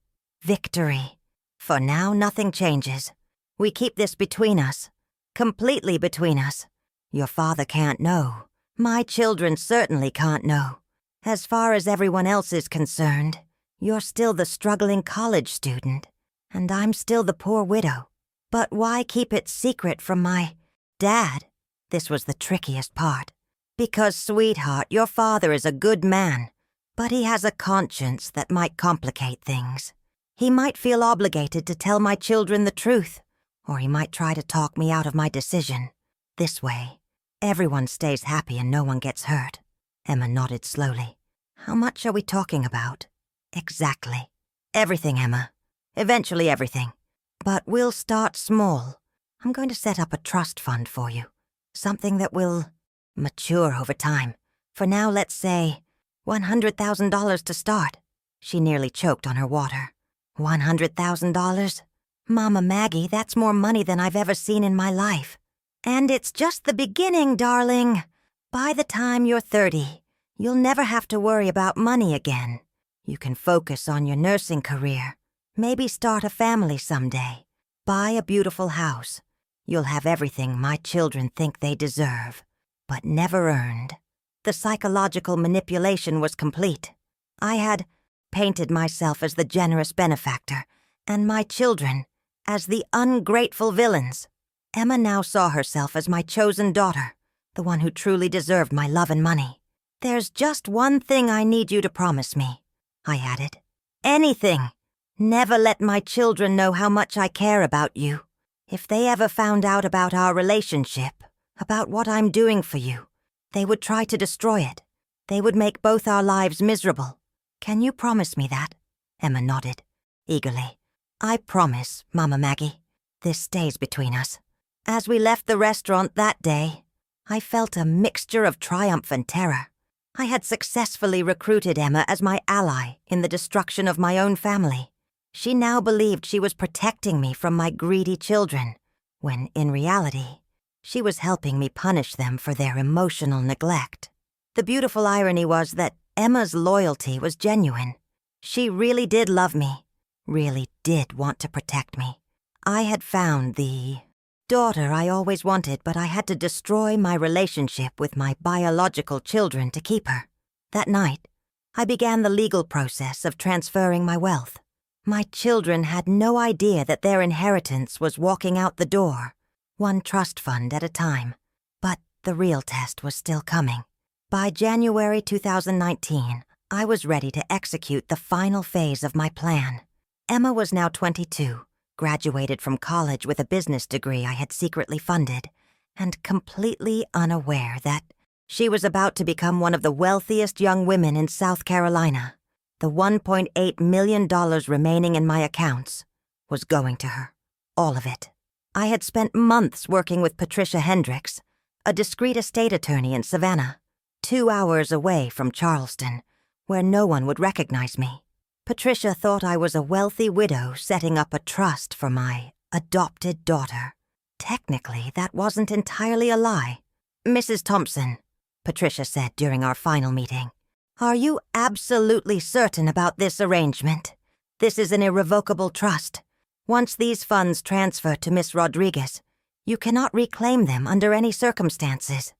Victory. For now, nothing changes. We keep this between us. Completely between us. Your father can't know. My children certainly can't know. As far as everyone else is concerned, you're still the struggling college student, and I'm still the poor widow. But why keep it secret from my dad? This was the trickiest part. Because, sweetheart, your father is a good man, but he has a conscience that might complicate things. He might feel obligated to tell my children the truth, or he might try to talk me out of my decision. This way, everyone stays happy and no one gets hurt. Emma nodded slowly. How much are we talking about? Exactly. Everything, Emma. Eventually everything. But we'll start small. I'm going to set up a trust fund for you. Something that will mature over time. For now, let's say $100,000 to start. She nearly choked on her water. $100,000? Mama Maggie, that's more money than I've ever seen in my life. And it's just the beginning, darling. By the time you're 30, you'll never have to worry about money again. You can focus on your nursing career. Maybe start a family someday. Buy a beautiful house. You'll have everything my children think they deserve, but never earned. The psychological manipulation was complete. I had painted myself as the generous benefactor, and my children as the ungrateful villains. Emma now saw herself as my chosen daughter, the one who truly deserved my love and money. There's just one thing I need you to promise me, I added. Anything. Never let my children know how much I care about you. If they ever found out about our relationship, about what I'm doing for you, they would try to destroy it. They would make both our lives miserable. Can you promise me that? Emma nodded, eagerly. I promise, Mama Maggie. This stays between us. As we left the restaurant that day, I felt a mixture of triumph and terror. I had successfully recruited Emma as my ally in the destruction of my own family. She now believed she was protecting me from my greedy children, when in reality, she was helping me punish them for their emotional neglect. The beautiful irony was that Emma's loyalty was genuine. She really did love me, really did want to protect me. I had found the daughter I always wanted, but I had to destroy my relationship with my biological children to keep her. That night, I began the legal process of transferring my wealth. My children had no idea that their inheritance was walking out the door, one trust fund at a time. But the real test was still coming. By January 2019, I was ready to execute the final phase of my plan. Emma was now 22, graduated from college with a business degree I had secretly funded, and completely unaware that she was about to become one of the wealthiest young women in South Carolina. The $1.8 million remaining in my accounts was going to her. All of it. I had spent months working with Patricia Hendricks, a discreet estate attorney in Savannah, 2 hours away from Charleston, where no one would recognize me. Patricia thought I was a wealthy widow setting up a trust for my adopted daughter. Technically, that wasn't entirely a lie. "Mrs. Thompson," Patricia said during our final meeting, "are you absolutely certain about this arrangement? This is an irrevocable trust. Once these funds transfer to Miss Rodriguez, you cannot reclaim them under any circumstances."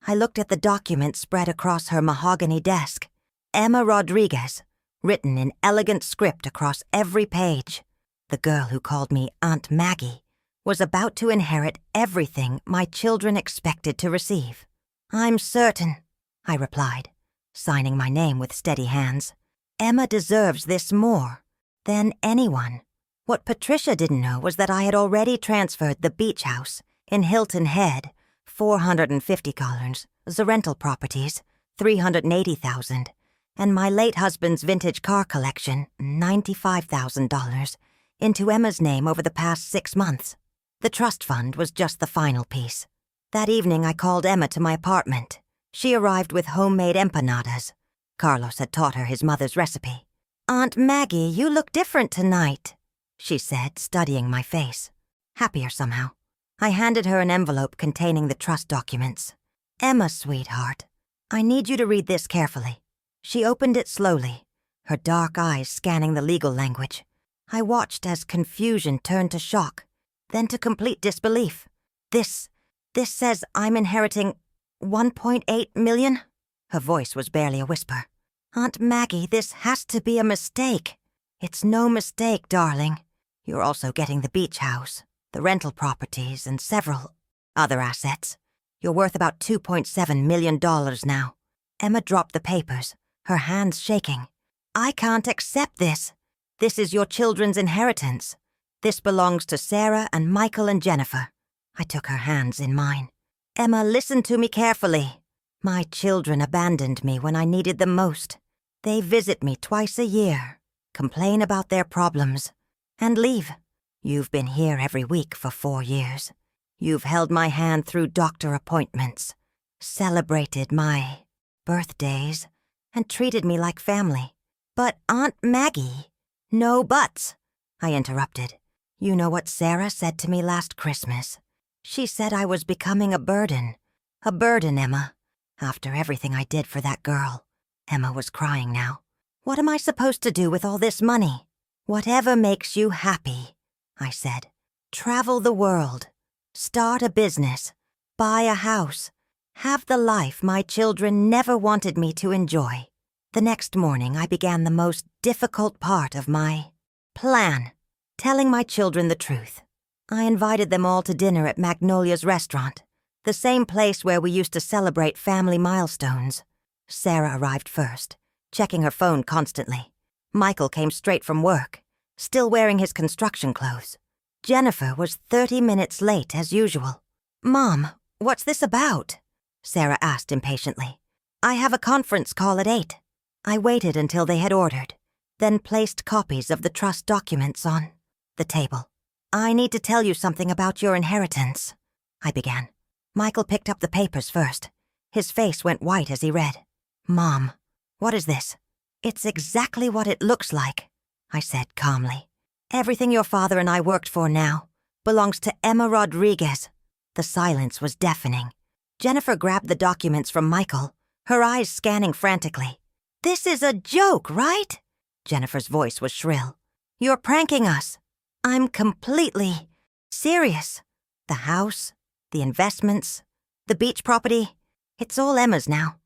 I looked at the document spread across her mahogany desk. Emma Rodriguez, written in elegant script across every page. The girl who called me Aunt Maggie was about to inherit everything my children expected to receive. "I'm certain," I replied, signing my name with steady hands. "Emma deserves this more than anyone." What Patricia didn't know was that I had already transferred the beach house in Hilton Head, $450, the rental properties, $380,000, and my late husband's vintage car collection, $95,000, into Emma's name over the past 6 months. The trust fund was just the final piece. That evening I called Emma to my apartment. She arrived with homemade empanadas. Carlos had taught her his mother's recipe. "Aunt Maggie, you look different tonight," she said, studying my face. Happier somehow. I handed her an envelope containing the trust documents. "Emma, sweetheart, I need you to read this carefully." She opened it slowly, her dark eyes scanning the legal language. I watched as confusion turned to shock, then to complete disbelief. This says I'm inheriting $1.8 million? Her voice was barely a whisper. "Aunt Maggie, this has to be a mistake." "It's no mistake, darling. You're also getting the beach house, the rental properties, and several other assets. You're worth about $2.7 million now." Emma dropped the papers, her hands shaking. "I can't accept this. This is your children's inheritance. This belongs to Sarah and Michael and Jennifer." I took her hands in mine. "Emma, listen to me carefully. My children abandoned me when I needed them most. They visit me twice a year, complain about their problems, and leave. You've been here every week for 4 years. You've held my hand through doctor appointments, celebrated my birthdays, and treated me like family. But Aunt Maggie—" "No buts," I interrupted. "You know what Sarah said to me last Christmas? She said I was becoming a burden. A burden, Emma. After everything I did for that girl." Emma was crying now. "What am I supposed to do with all this money?" "Whatever makes you happy," I said. "Travel the world. Start a business. Buy a house. Have the life my children never wanted me to enjoy." The next morning I began the most difficult part of my plan, telling my children the truth. I invited them all to dinner at Magnolia's restaurant, the same place where we used to celebrate family milestones. Sarah arrived first, checking her phone constantly. Michael came straight from work, still wearing his construction clothes. Jennifer was 30 minutes late as usual. "Mom, what's this about?" Sarah asked impatiently. "I have a conference call at 8. I waited until they had ordered, then placed copies of the trust documents on the table. "I need to tell you something about your inheritance," I began. Michael picked up the papers first. His face went white as he read. "Mom, what is this?" "It's exactly what it looks like," I said calmly. "Everything your father and I worked for now belongs to Emma Rodriguez." The silence was deafening. Jennifer grabbed the documents from Michael, her eyes scanning frantically. "This is a joke, right?" Jennifer's voice was shrill. "You're pranking us." "I'm completely serious. The house, the investments, the beach property, it's all Emma's now.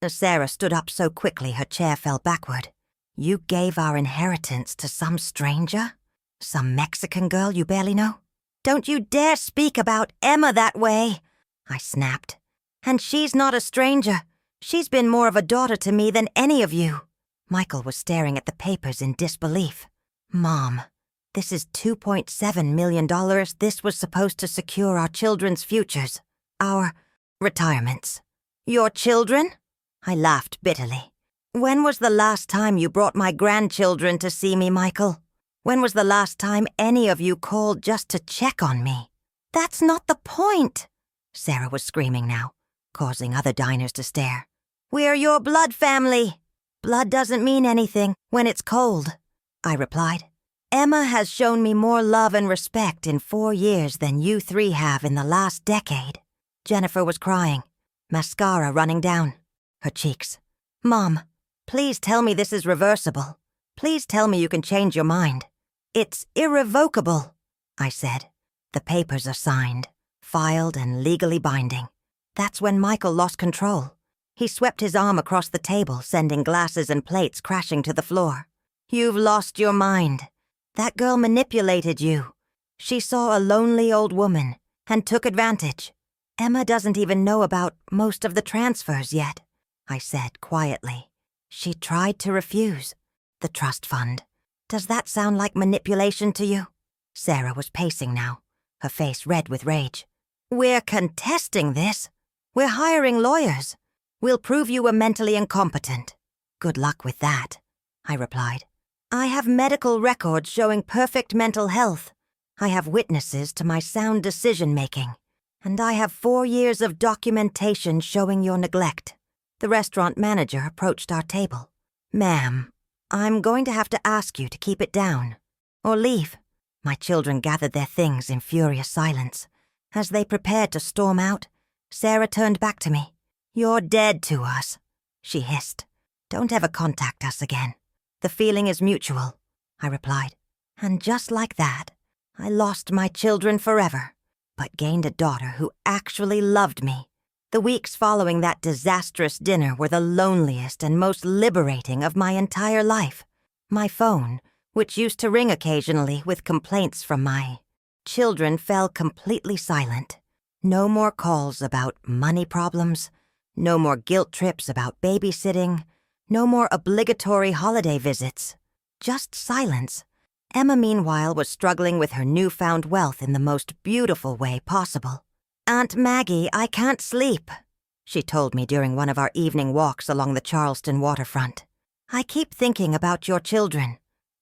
Sarah stood up so quickly her chair fell backward. You gave our inheritance to some stranger? Some Mexican girl you barely know? Don't you dare speak about Emma that way, I snapped. And she's not a stranger. She's been more of a daughter to me than any of you. Michael was staring at the papers in disbelief. Mom, this is $2.7 million. This was supposed to secure our children's futures. Our retirements. Your children? I laughed bitterly. When was the last time you brought my grandchildren to see me, Michael? When was the last time any of you called just to check on me? That's not the point, Sarah was screaming now, causing other diners to stare. We're your blood family. Blood doesn't mean anything when it's cold, I replied. Emma has shown me more love and respect in 4 years than you 3 have in the last decade. Jennifer was crying, mascara running down her cheeks. Mom, please tell me this is reversible. Please tell me you can change your mind. It's irrevocable, I said. The papers are signed, filed and legally binding. That's when Michael lost control. He swept his arm across the table, sending glasses and plates crashing to the floor. You've lost your mind. That girl manipulated you. She saw a lonely old woman and took advantage. Emma doesn't even know about most of the transfers yet, I said quietly. She tried to refuse. The trust fund. Does that sound like manipulation to you? Sarah was pacing now, her face red with rage. We're contesting this. We're hiring lawyers. We'll prove you were mentally incompetent. Good luck with that, I replied. I have medical records showing perfect mental health. I have witnesses to my sound decision-making. And I have 4 years of documentation showing your neglect. The restaurant manager approached our table. Ma'am, I'm going to have to ask you to keep it down. Or leave. My children gathered their things in furious silence. As they prepared to storm out, Sarah turned back to me. You're dead to us, she hissed. Don't ever contact us again. The feeling is mutual, I replied. And just like that, I lost my children forever, but gained a daughter who actually loved me. The weeks following that disastrous dinner were the loneliest and most liberating of my entire life. My phone, which used to ring occasionally with complaints from my children, fell completely silent. No more calls about money problems, no more guilt trips about babysitting, no more obligatory holiday visits. Just silence. Emma, meanwhile, was struggling with her newfound wealth in the most beautiful way possible. Aunt Maggie, I can't sleep, she told me during one of our evening walks along the Charleston waterfront. I keep thinking about your children,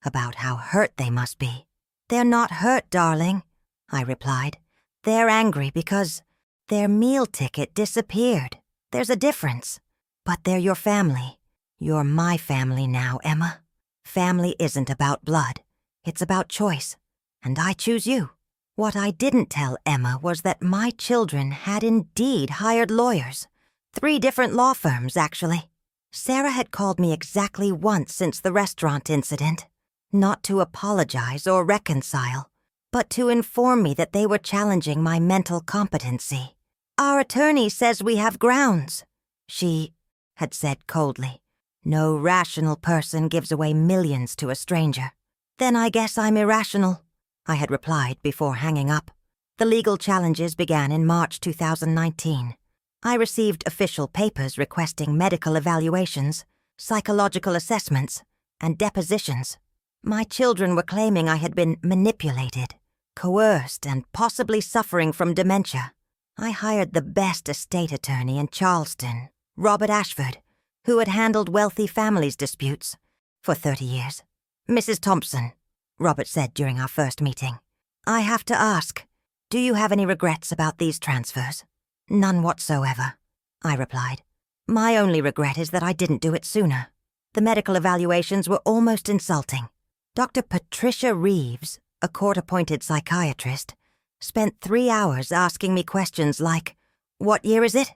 about how hurt they must be. They're not hurt, darling, I replied. They're angry because their meal ticket disappeared. There's a difference. But they're your family. You're my family now, Emma. Family isn't about blood. It's about choice. And I choose you. What I didn't tell Emma was that my children had indeed hired lawyers. 3 different law firms, actually. Sarah had called me exactly once since the restaurant incident. Not to apologize or reconcile, but to inform me that they were challenging my mental competency. Our attorney says we have grounds, she had said coldly. No rational person gives away millions to a stranger. Then I guess I'm irrational, I had replied before hanging up. The legal challenges began in March 2019. I received official papers requesting medical evaluations, psychological assessments, and depositions. My children were claiming I had been manipulated, coerced, and possibly suffering from dementia. I hired the best estate attorney in Charleston, Robert Ashford, who had handled wealthy families' disputes for 30 years. Mrs. Thompson, Robert said during our first meeting, I have to ask, do you have any regrets about these transfers? None whatsoever, I replied. My only regret is that I didn't do it sooner. The medical evaluations were almost insulting. Dr. Patricia Reeves, a court-appointed psychiatrist, spent 3 hours asking me questions like, what year is it?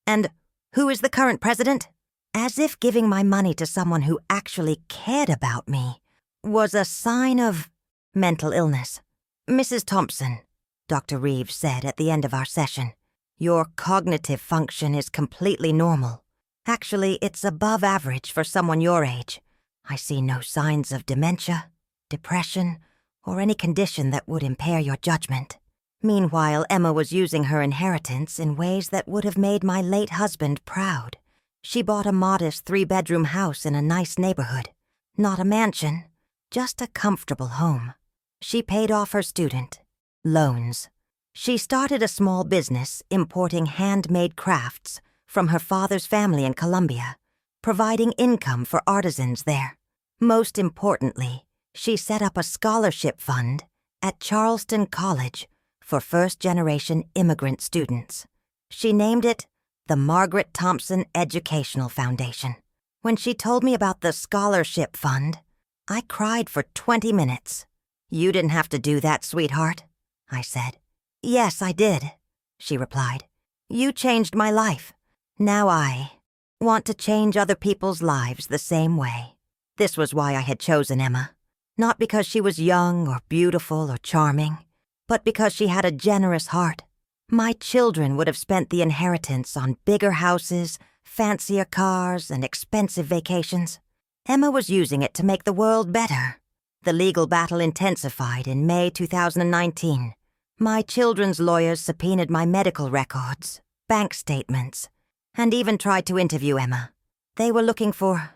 And who is the current president? As if giving my money to someone who actually cared about me was a sign of mental illness. Mrs. Thompson, Dr. Reeves said at the end of our session, your cognitive function is completely normal. Actually, it's above average for someone your age. I see no signs of dementia, depression, or any condition that would impair your judgment. Meanwhile, Emma was using her inheritance in ways that would have made my late husband proud. She bought a modest 3-bedroom house in a nice neighborhood. Not a mansion, just a comfortable home. She paid off her student loans. She started a small business importing handmade crafts from her father's family in Colombia, providing income for artisans there. Most importantly, she set up a scholarship fund at Charleston College for first-generation immigrant students. She named it the Margaret Thompson Educational Foundation. When she told me about the scholarship fund, I cried for 20 minutes. "You didn't have to do that, sweetheart," I said. "Yes, I did," she replied. "You changed my life. Now I want to change other people's lives the same way." This was why I had chosen Emma. Not because she was young or beautiful or charming, but because she had a generous heart. My children would have spent the inheritance on bigger houses, fancier cars, and expensive vacations. Emma was using it to make the world better. The legal battle intensified in May 2019. My children's lawyers subpoenaed my medical records, bank statements, and even tried to interview Emma. They were looking for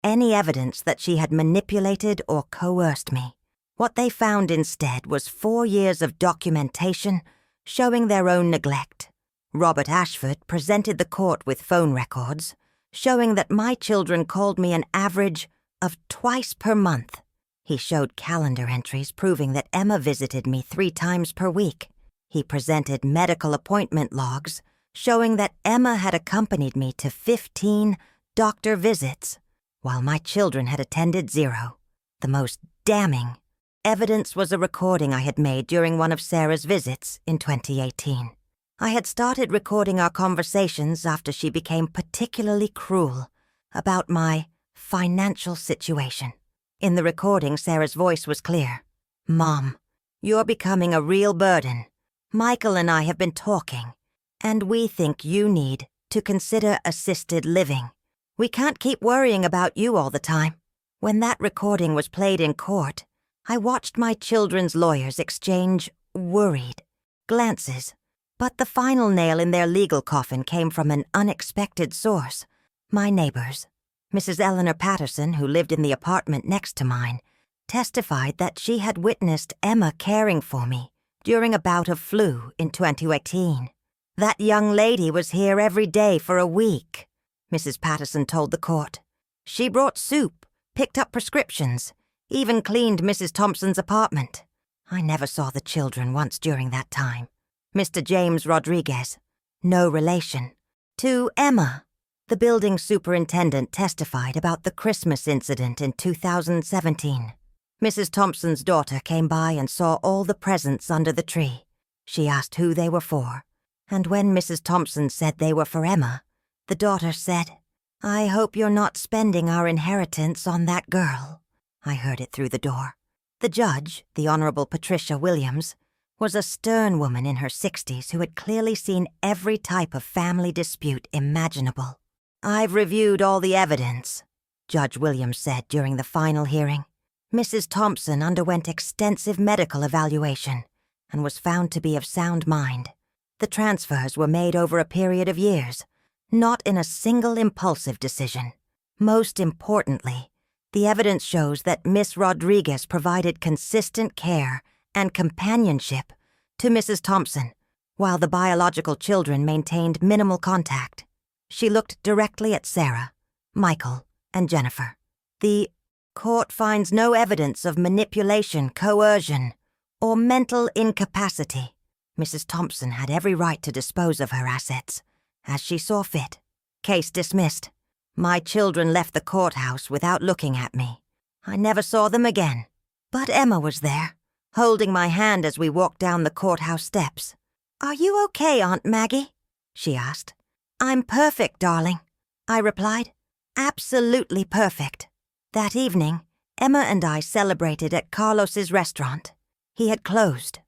any evidence that she had manipulated or coerced me. What they found instead was 4 years of documentation showing their own neglect. Robert Ashford presented the court with phone records showing that my children called me an average of twice per month. He showed calendar entries proving that Emma visited me 3 times per week. He presented medical appointment logs showing that Emma had accompanied me to 15 doctor visits, while my children had attended 0. The most damning evidence was a recording I had made during one of Sarah's visits in 2018. I had started recording our conversations after she became particularly cruel about my financial situation. In the recording, Sarah's voice was clear. "Mom, you're becoming a real burden. Michael and I have been talking, and we think you need to consider assisted living. We can't keep worrying about you all the time." When that recording was played in court, I watched my children's lawyers exchange worried glances. But the final nail in their legal coffin came from an unexpected source. My neighbors. Mrs. Eleanor Patterson, who lived in the apartment next to mine, testified that she had witnessed Emma caring for me during a bout of flu in 2018. "That young lady was here every day for a week," Mrs. Patterson told the court. "She brought soup, picked up prescriptions, even cleaned Mrs. Thompson's apartment. I never saw the children once during that time." Mr. James Rodriguez, no relation to Emma. The building superintendent testified about the Christmas incident in 2017. Mrs. Thompson's daughter came by and saw all the presents under the tree. She asked who they were for, and when Mrs. Thompson said they were for Emma, the daughter said, "I hope you're not spending our inheritance on that girl." I heard it through the door. The judge, the Honorable Patricia Williams, was a stern woman in her 60s who had clearly seen every type of family dispute imaginable. "I've reviewed all the evidence," Judge Williams said during the final hearing. Mrs. Thompson underwent extensive medical evaluation and was found to be of sound mind. The transfers were made over a period of years, not in a single impulsive decision. Most importantly, the evidence shows that Miss Rodriguez provided consistent care and companionship to Mrs. Thompson, while the biological children maintained minimal contact. She looked directly at Sarah, Michael, and Jennifer. The court finds no evidence of manipulation, coercion, or mental incapacity. Mrs. Thompson had every right to dispose of her assets, as she saw fit. Case dismissed. My children left the courthouse without looking at me. I never saw them again. But Emma was there, holding my hand as we walked down the courthouse steps. "Are you okay, Aunt Maggie?" she asked. "I'm perfect, darling," I replied. "Absolutely perfect." That evening, Emma and I celebrated at Carlos's restaurant. He had closed,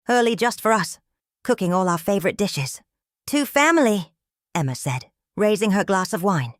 early just for us, cooking all our favorite dishes. "To family," Emma said, raising her glass of wine.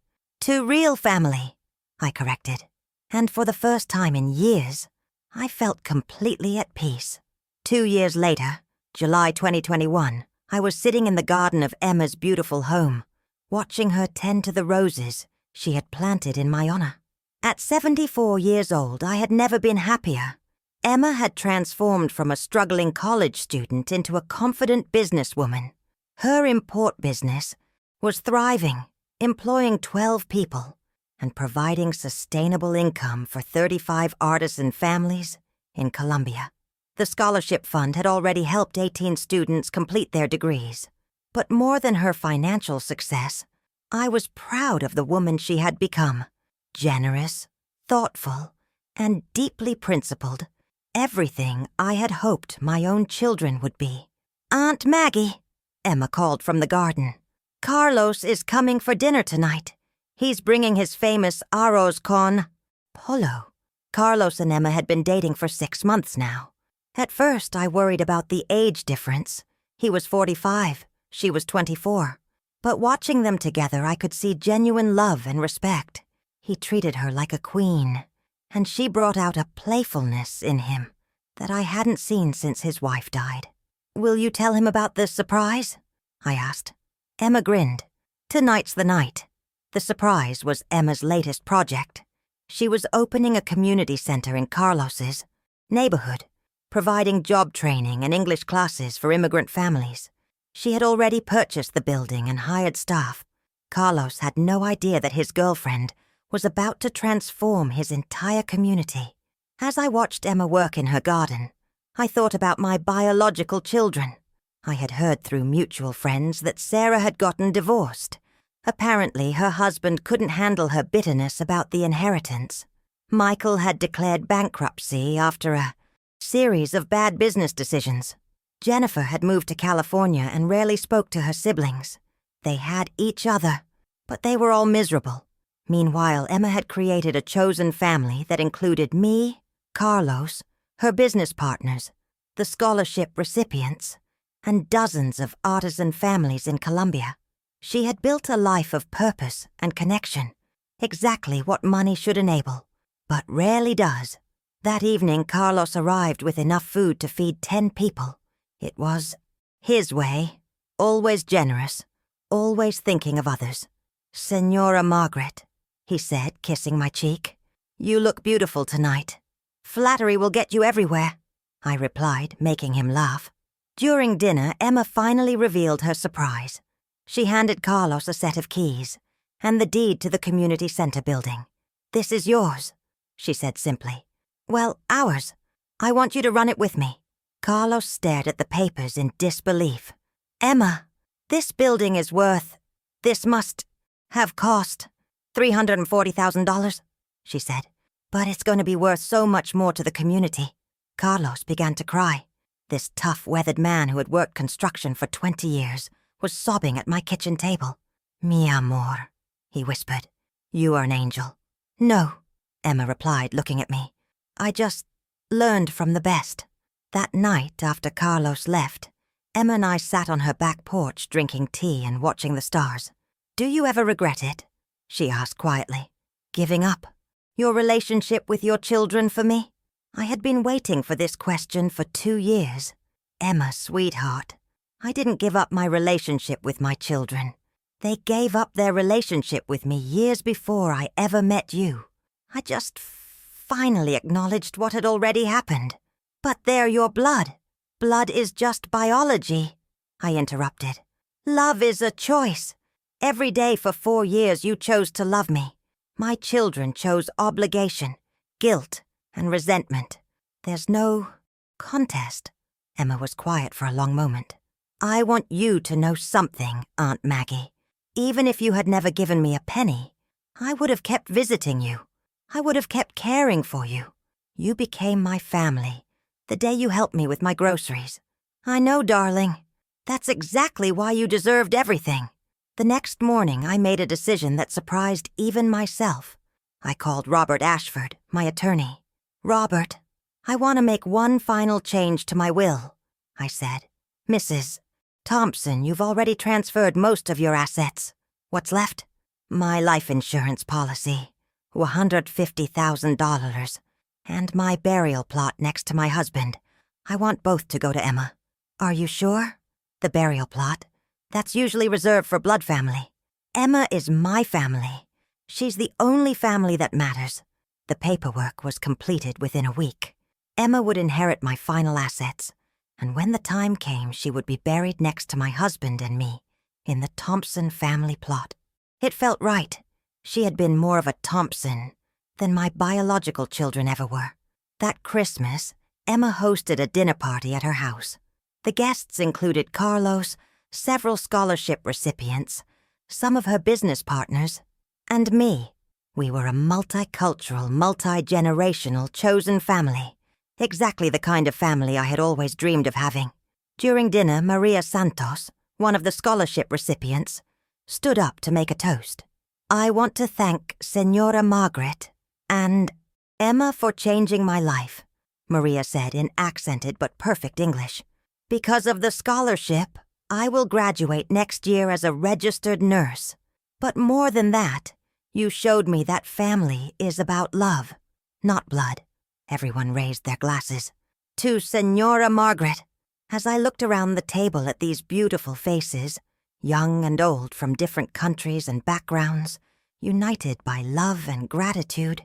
To real family, I corrected. And for the first time in years, I felt completely at peace. 2 years later, July 2021, I was sitting in the garden of Emma's beautiful home, watching her tend to the roses she had planted in my honor. At 74 years old, I had never been happier. Emma had transformed from a struggling college student into a confident businesswoman. Her import business was thriving, employing 12 people, and providing sustainable income for 35 artisan families in Colombia. The scholarship fund had already helped 18 students complete their degrees. But more than her financial success, I was proud of the woman she had become. Generous, thoughtful, and deeply principled. Everything I had hoped my own children would be. "Aunt Maggie," Emma called from the garden. "Carlos is coming for dinner tonight. He's bringing his famous arroz con pollo." Carlos and Emma had been dating for 6 months now. At first, I worried about the age difference. He was 45, she was 24. But watching them together, I could see genuine love and respect. He treated her like a queen, and she brought out a playfulness in him that I hadn't seen since his wife died. "Will you tell him about the surprise?" I asked. Emma grinned. "Tonight's the night." The surprise was Emma's latest project. She was opening a community center in Carlos's neighborhood, providing job training and English classes for immigrant families. She had already purchased the building and hired staff. Carlos had no idea that his girlfriend was about to transform his entire community. As I watched Emma work in her garden, I thought about my biological children. I had heard through mutual friends that Sarah had gotten divorced. Apparently, her husband couldn't handle her bitterness about the inheritance. Michael had declared bankruptcy after a series of bad business decisions. Jennifer had moved to California and rarely spoke to her siblings. They had each other, but they were all miserable. Meanwhile, Emma had created a chosen family that included me, Carlos, her business partners, the scholarship recipients, and dozens of artisan families in Colombia. She had built a life of purpose and connection, exactly what money should enable, but rarely does. That evening, Carlos arrived with enough food to feed 10 people. It was his way, always generous, always thinking of others. "Senora Margaret," he said, kissing my cheek, "you look beautiful tonight." "Flattery will get you everywhere," I replied, making him laugh. During dinner, Emma finally revealed her surprise. She handed Carlos a set of keys and the deed to the community center building. "This is yours," she said simply. "Well, ours. I want you to run it with me." Carlos stared at the papers in disbelief. "Emma, this building is this must have cost $340,000, she said. "But it's going to be worth so much more to the community." Carlos began to cry. This tough, weathered man who had worked construction for 20 years was sobbing at my kitchen table. "Mi amor," he whispered. "You are an angel." "No," Emma replied, looking at me. "I just learned from the best." That night, after Carlos left, Emma and I sat on her back porch drinking tea and watching the stars. "Do you ever regret it?" she asked quietly. "Giving up your relationship with your children for me?" I had been waiting for this question for 2 years. "Emma, sweetheart, I didn't give up my relationship with my children. They gave up their relationship with me years before I ever met you. I just finally acknowledged what had already happened." "But they're your blood. Blood is just biology," I interrupted. "Love is a choice. Every day for 4 years you chose to love me. My children chose obligation, guilt, and resentment. There's no contest." Emma was quiet for a long moment. "I want you to know something, Aunt Maggie. Even if you had never given me a penny, I would have kept visiting you. I would have kept caring for you. You became my family the day you helped me with my groceries." "I know, darling. That's exactly why you deserved everything." The next morning, I made a decision that surprised even myself. I called Robert Ashford, my attorney. "Robert, I want to make one final change to my will," I said. "Mrs. Thompson, you've already transferred most of your assets. What's left?" My life insurance policy, $150,000, and my burial plot next to my husband. I want both to go to Emma. Are you sure? The burial plot. That's usually reserved for blood family. Emma is my family. She's the only family that matters. The paperwork was completed within a week. Emma would inherit my final assets, and when the time came, she would be buried next to my husband and me in the Thompson family plot. It felt right. She had been more of a Thompson than my biological children ever were. That Christmas, Emma hosted a dinner party at her house. The guests included Carlos, several scholarship recipients, some of her business partners, and me. We were a multicultural, multi-generational chosen family, exactly the kind of family I had always dreamed of having. During dinner, Maria Santos, one of the scholarship recipients, stood up to make a toast. I want to thank Senora Margaret and Emma for changing my life, Maria said in accented but perfect English. Because of the scholarship, I will graduate next year as a registered nurse. But more than that, you showed me that family is about love, not blood. Everyone raised their glasses. To Senora Margaret. As I looked around the table at these beautiful faces, young and old from different countries and backgrounds, united by love and gratitude,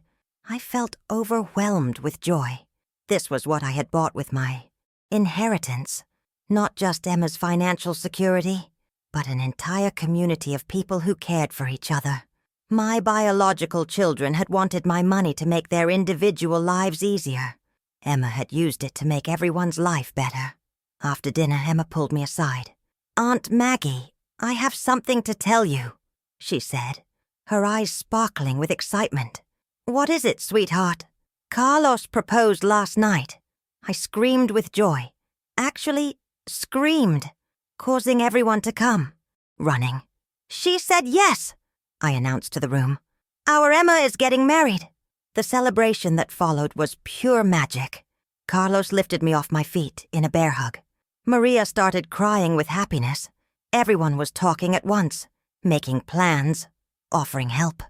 I felt overwhelmed with joy. This was what I had bought with my inheritance. Not just Emma's financial security, but an entire community of people who cared for each other. My biological children had wanted my money to make their individual lives easier. Emma had used it to make everyone's life better. After dinner, Emma pulled me aside. "Aunt Maggie, I have something to tell you," she said, her eyes sparkling with excitement. "What is it, sweetheart?" "Carlos proposed last night." I screamed with joy. Actually, screamed, causing everyone to come, running. "She said yes," I announced to the room. "Our Emma is getting married." The celebration that followed was pure magic. Carlos lifted me off my feet in a bear hug. Maria started crying with happiness. Everyone was talking at once, making plans, offering help.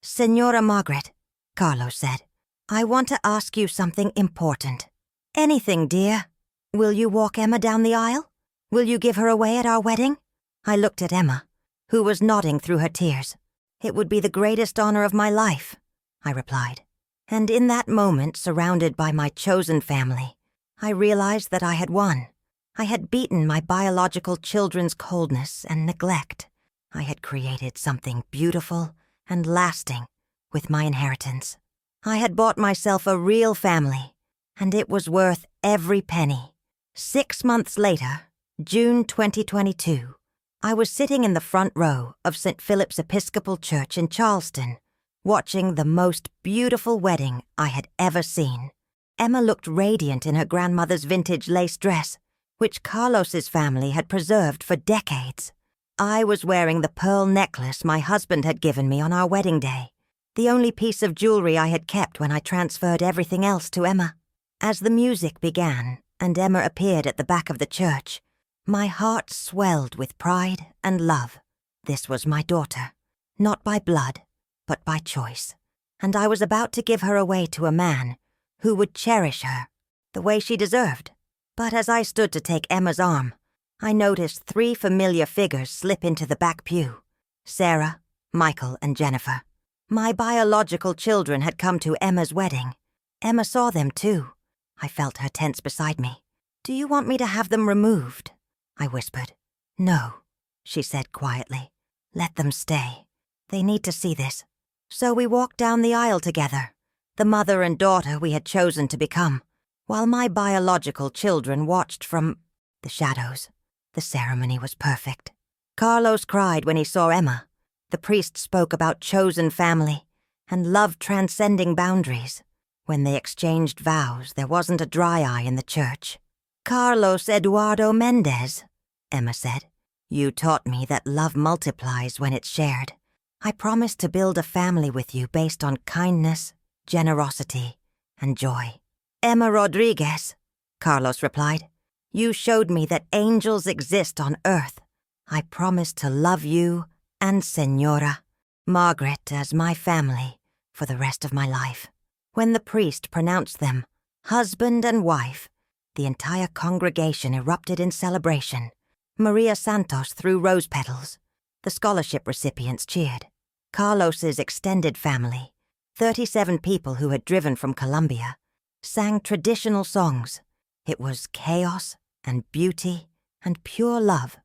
"Senora Margaret," Carlos said, "I want to ask you something important." "Anything, dear. Will you walk Emma down the aisle? Will you give her away at our wedding?" I looked at Emma, who was nodding through her tears. "It would be the greatest honor of my life," I replied. And in that moment, surrounded by my chosen family, I realized that I had won. I had beaten my biological children's coldness and neglect. I had created something beautiful and lasting with my inheritance. I had bought myself a real family, and it was worth every penny. 6 months later, June 2022, I was sitting in the front row of St. Philip's Episcopal Church in Charleston, watching the most beautiful wedding I had ever seen. Emma looked radiant in her grandmother's vintage lace dress, which Carlos's family had preserved for decades. I was wearing the pearl necklace my husband had given me on our wedding day, the only piece of jewelry I had kept when I transferred everything else to Emma. As the music began and Emma appeared at the back of the church, my heart swelled with pride and love. This was my daughter, not by blood, but by choice, and I was about to give her away to a man who would cherish her the way she deserved. But as I stood to take Emma's arm, I noticed 3 familiar figures slip into the back pew: Sarah, Michael, and Jennifer. My biological children had come to Emma's wedding. Emma saw them too. I felt her tense beside me. "Do you want me to have them removed?" I whispered. "No," she said quietly. "Let them stay. They need to see this." So we walked down the aisle together, the mother and daughter we had chosen to become, while my biological children watched from the shadows. The ceremony was perfect. Carlos cried when he saw Emma. The priest spoke about chosen family and love transcending boundaries. When they exchanged vows, there wasn't a dry eye in the church. "Carlos Eduardo Mendez," Emma said, "you taught me that love multiplies when it's shared. I promise to build a family with you based on kindness, generosity, and joy." "Emma Rodriguez," Carlos replied, "you showed me that angels exist on earth. I promise to love you and Senora Margaret as my family for the rest of my life. When the priest pronounced them husband and wife, the entire congregation erupted in celebration. Maria Santos threw rose petals. The scholarship recipients cheered. Carlos's extended family, 37 people who had driven from Colombia, sang traditional songs. It was chaos and beauty and pure love.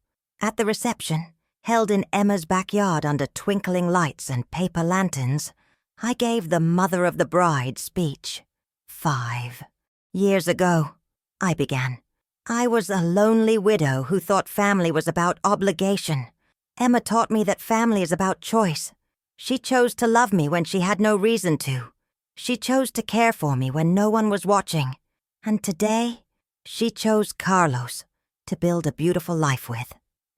At the reception, held in Emma's backyard under twinkling lights and paper lanterns, I gave the mother of the bride speech. 5 years ago, I began. I was a lonely widow who thought family was about obligation. Emma taught me that family is about choice. She chose to love me when she had no reason to. She chose to care for me when no one was watching. And today, she chose Carlos to build a beautiful life with.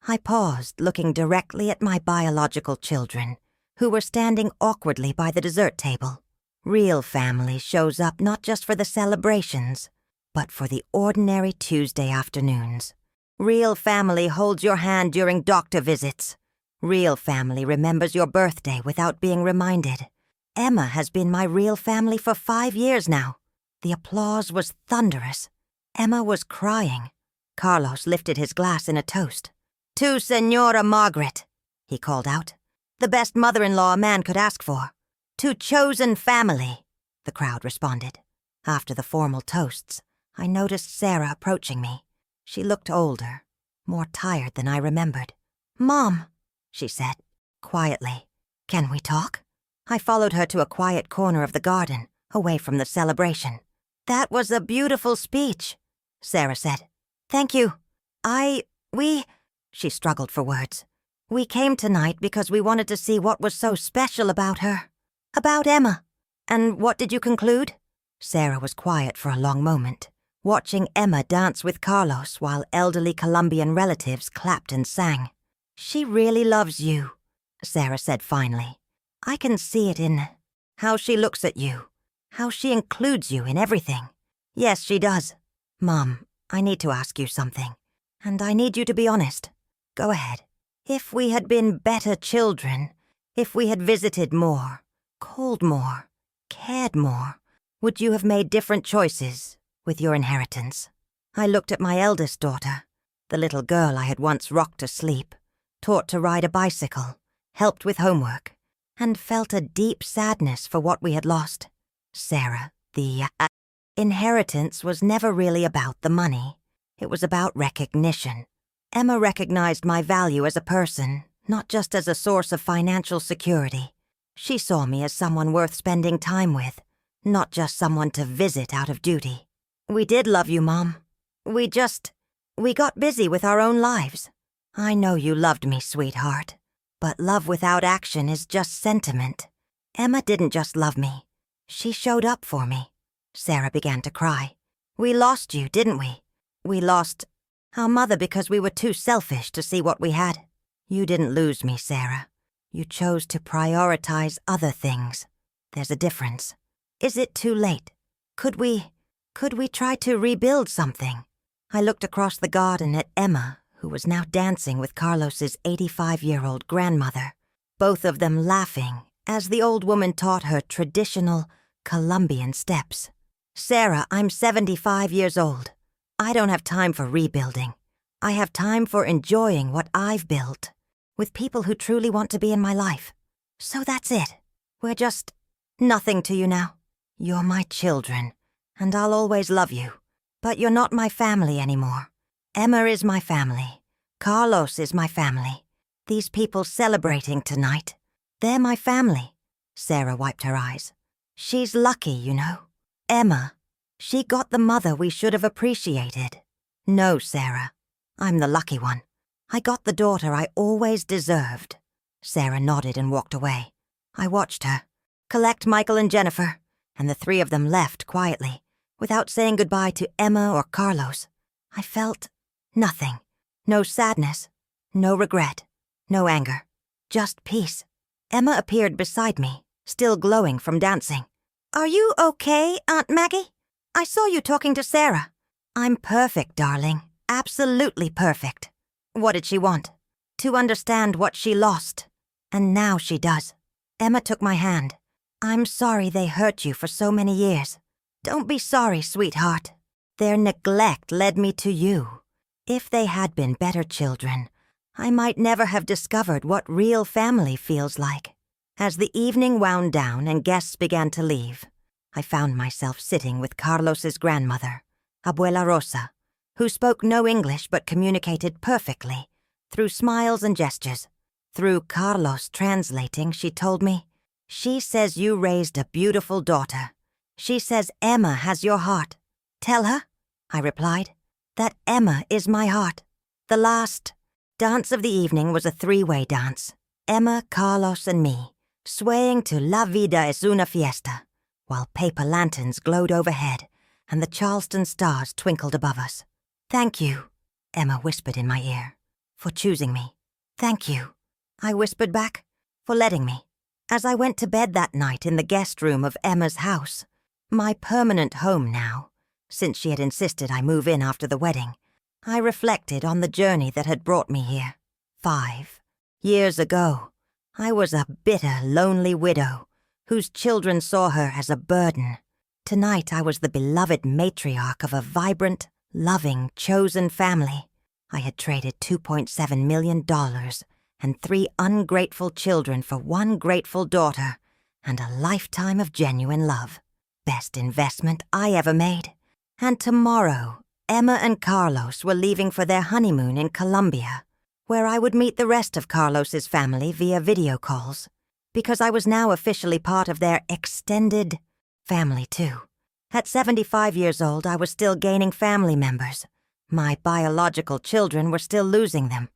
I paused, looking directly at my biological children, who were standing awkwardly by the dessert table. Real family shows up not just for the celebrations, but for the ordinary Tuesday afternoons. Real family holds your hand during doctor visits. Real family remembers your birthday without being reminded. Emma has been my real family for 5 years now. The applause was thunderous. Emma was crying. Carlos lifted his glass in a toast. "To Senora Margaret," he called out. "The best mother-in-law a man could ask for. To chosen family," the crowd responded. After the formal toasts, I noticed Sarah approaching me. She looked older, more tired than I remembered. "Mom," she said, quietly, "can we talk?" I followed her to a quiet corner of the garden, away from the celebration. "That was a beautiful speech," Sarah said. "Thank you. We," she struggled for words. "We came tonight because we wanted to see what was so special about her. About Emma. And what did you conclude?" Sarah was quiet for a long moment, watching Emma dance with Carlos while elderly Colombian relatives clapped and sang. "She really loves you," Sarah said finally. "I can see it in how she looks at you, how she includes you in everything. Yes, she does. Mom, I need to ask you something, and I need you to be honest. Go ahead. If we had been better children, if we had visited more, called more, cared more, would you have made different choices with your inheritance?" I looked at my eldest daughter, the little girl I had once rocked to sleep, taught to ride a bicycle, helped with homework, and felt a deep sadness for what we had lost. Sarah, the inheritance was never really about the money. It was about recognition. Emma recognized my value as a person, not just as a source of financial security. She saw me as someone worth spending time with, not just someone to visit out of duty. "We did love you, Mom. We got busy with our own lives. I know you loved me, sweetheart. But love without action is just sentiment. Emma didn't just love me. She showed up for me." Sarah began to cry. "We lost you, didn't we? We lost our mother because we were too selfish to see what we had. You didn't lose me, Sarah. You chose to prioritize other things. There's a difference. Is it too late? Could we try to rebuild something?" I looked across the garden at Emma, who was now dancing with Carlos's 85-year-old grandmother, both of them laughing as the old woman taught her traditional Colombian steps. "Sarah, I'm 75 years old. I don't have time for rebuilding. I have time for enjoying what I've built, with people who truly want to be in my life. So that's it. We're just nothing to you now. You're my children, and I'll always love you. But you're not my family anymore. Emma is my family. Carlos is my family. These people celebrating tonight, they're my family." Sarah wiped her eyes. "She's lucky, you know. Emma, she got the mother we should have appreciated. No, Sarah, I'm the lucky one. I got the daughter I always deserved." Sarah nodded and walked away. I watched her collect Michael and Jennifer, and the 3 of them left quietly, without saying goodbye to Emma or Carlos. I felt nothing. No sadness, no regret, no anger, just peace. Emma appeared beside me, still glowing from dancing. "Are you okay, Aunt Maggie? I saw you talking to Sarah." "I'm perfect, darling. Absolutely perfect." "What did she want?" "To understand what she lost. And now she does." Emma took my hand. I'm sorry they hurt you for so many years. Don't be sorry, sweetheart. Their neglect led me to you. If they had been better children, I might never have discovered what real family feels like. As the evening wound down and guests began to leave, I found myself sitting with Carlos's grandmother, Abuela Rosa, who spoke no English but communicated perfectly, through smiles and gestures. Through Carlos translating, she told me, "She says you raised a beautiful daughter. She says Emma has your heart. Tell her," I replied, "that Emma is my heart." The last dance of the evening was a three-way dance, Emma, Carlos, and me, swaying to La Vida es una fiesta, while paper lanterns glowed overhead and the Charleston stars twinkled above us. "Thank you," Emma whispered in my ear, "for choosing me." "Thank you," I whispered back, "for letting me." As I went to bed that night in the guest room of Emma's house, my permanent home now, since she had insisted I move in after the wedding, I reflected on the journey that had brought me here. 5 years ago, I was a bitter, lonely widow whose children saw her as a burden. Tonight I was the beloved matriarch of a vibrant, loving, chosen family. I had traded $2.7 million and 3 ungrateful children for 1 grateful daughter and a lifetime of genuine love. Best investment I ever made. And tomorrow, Emma and Carlos were leaving for their honeymoon in Colombia, where I would meet the rest of Carlos's family via video calls, because I was now officially part of their extended family too. At 75 years old, I was still gaining family members. My biological children were still losing them.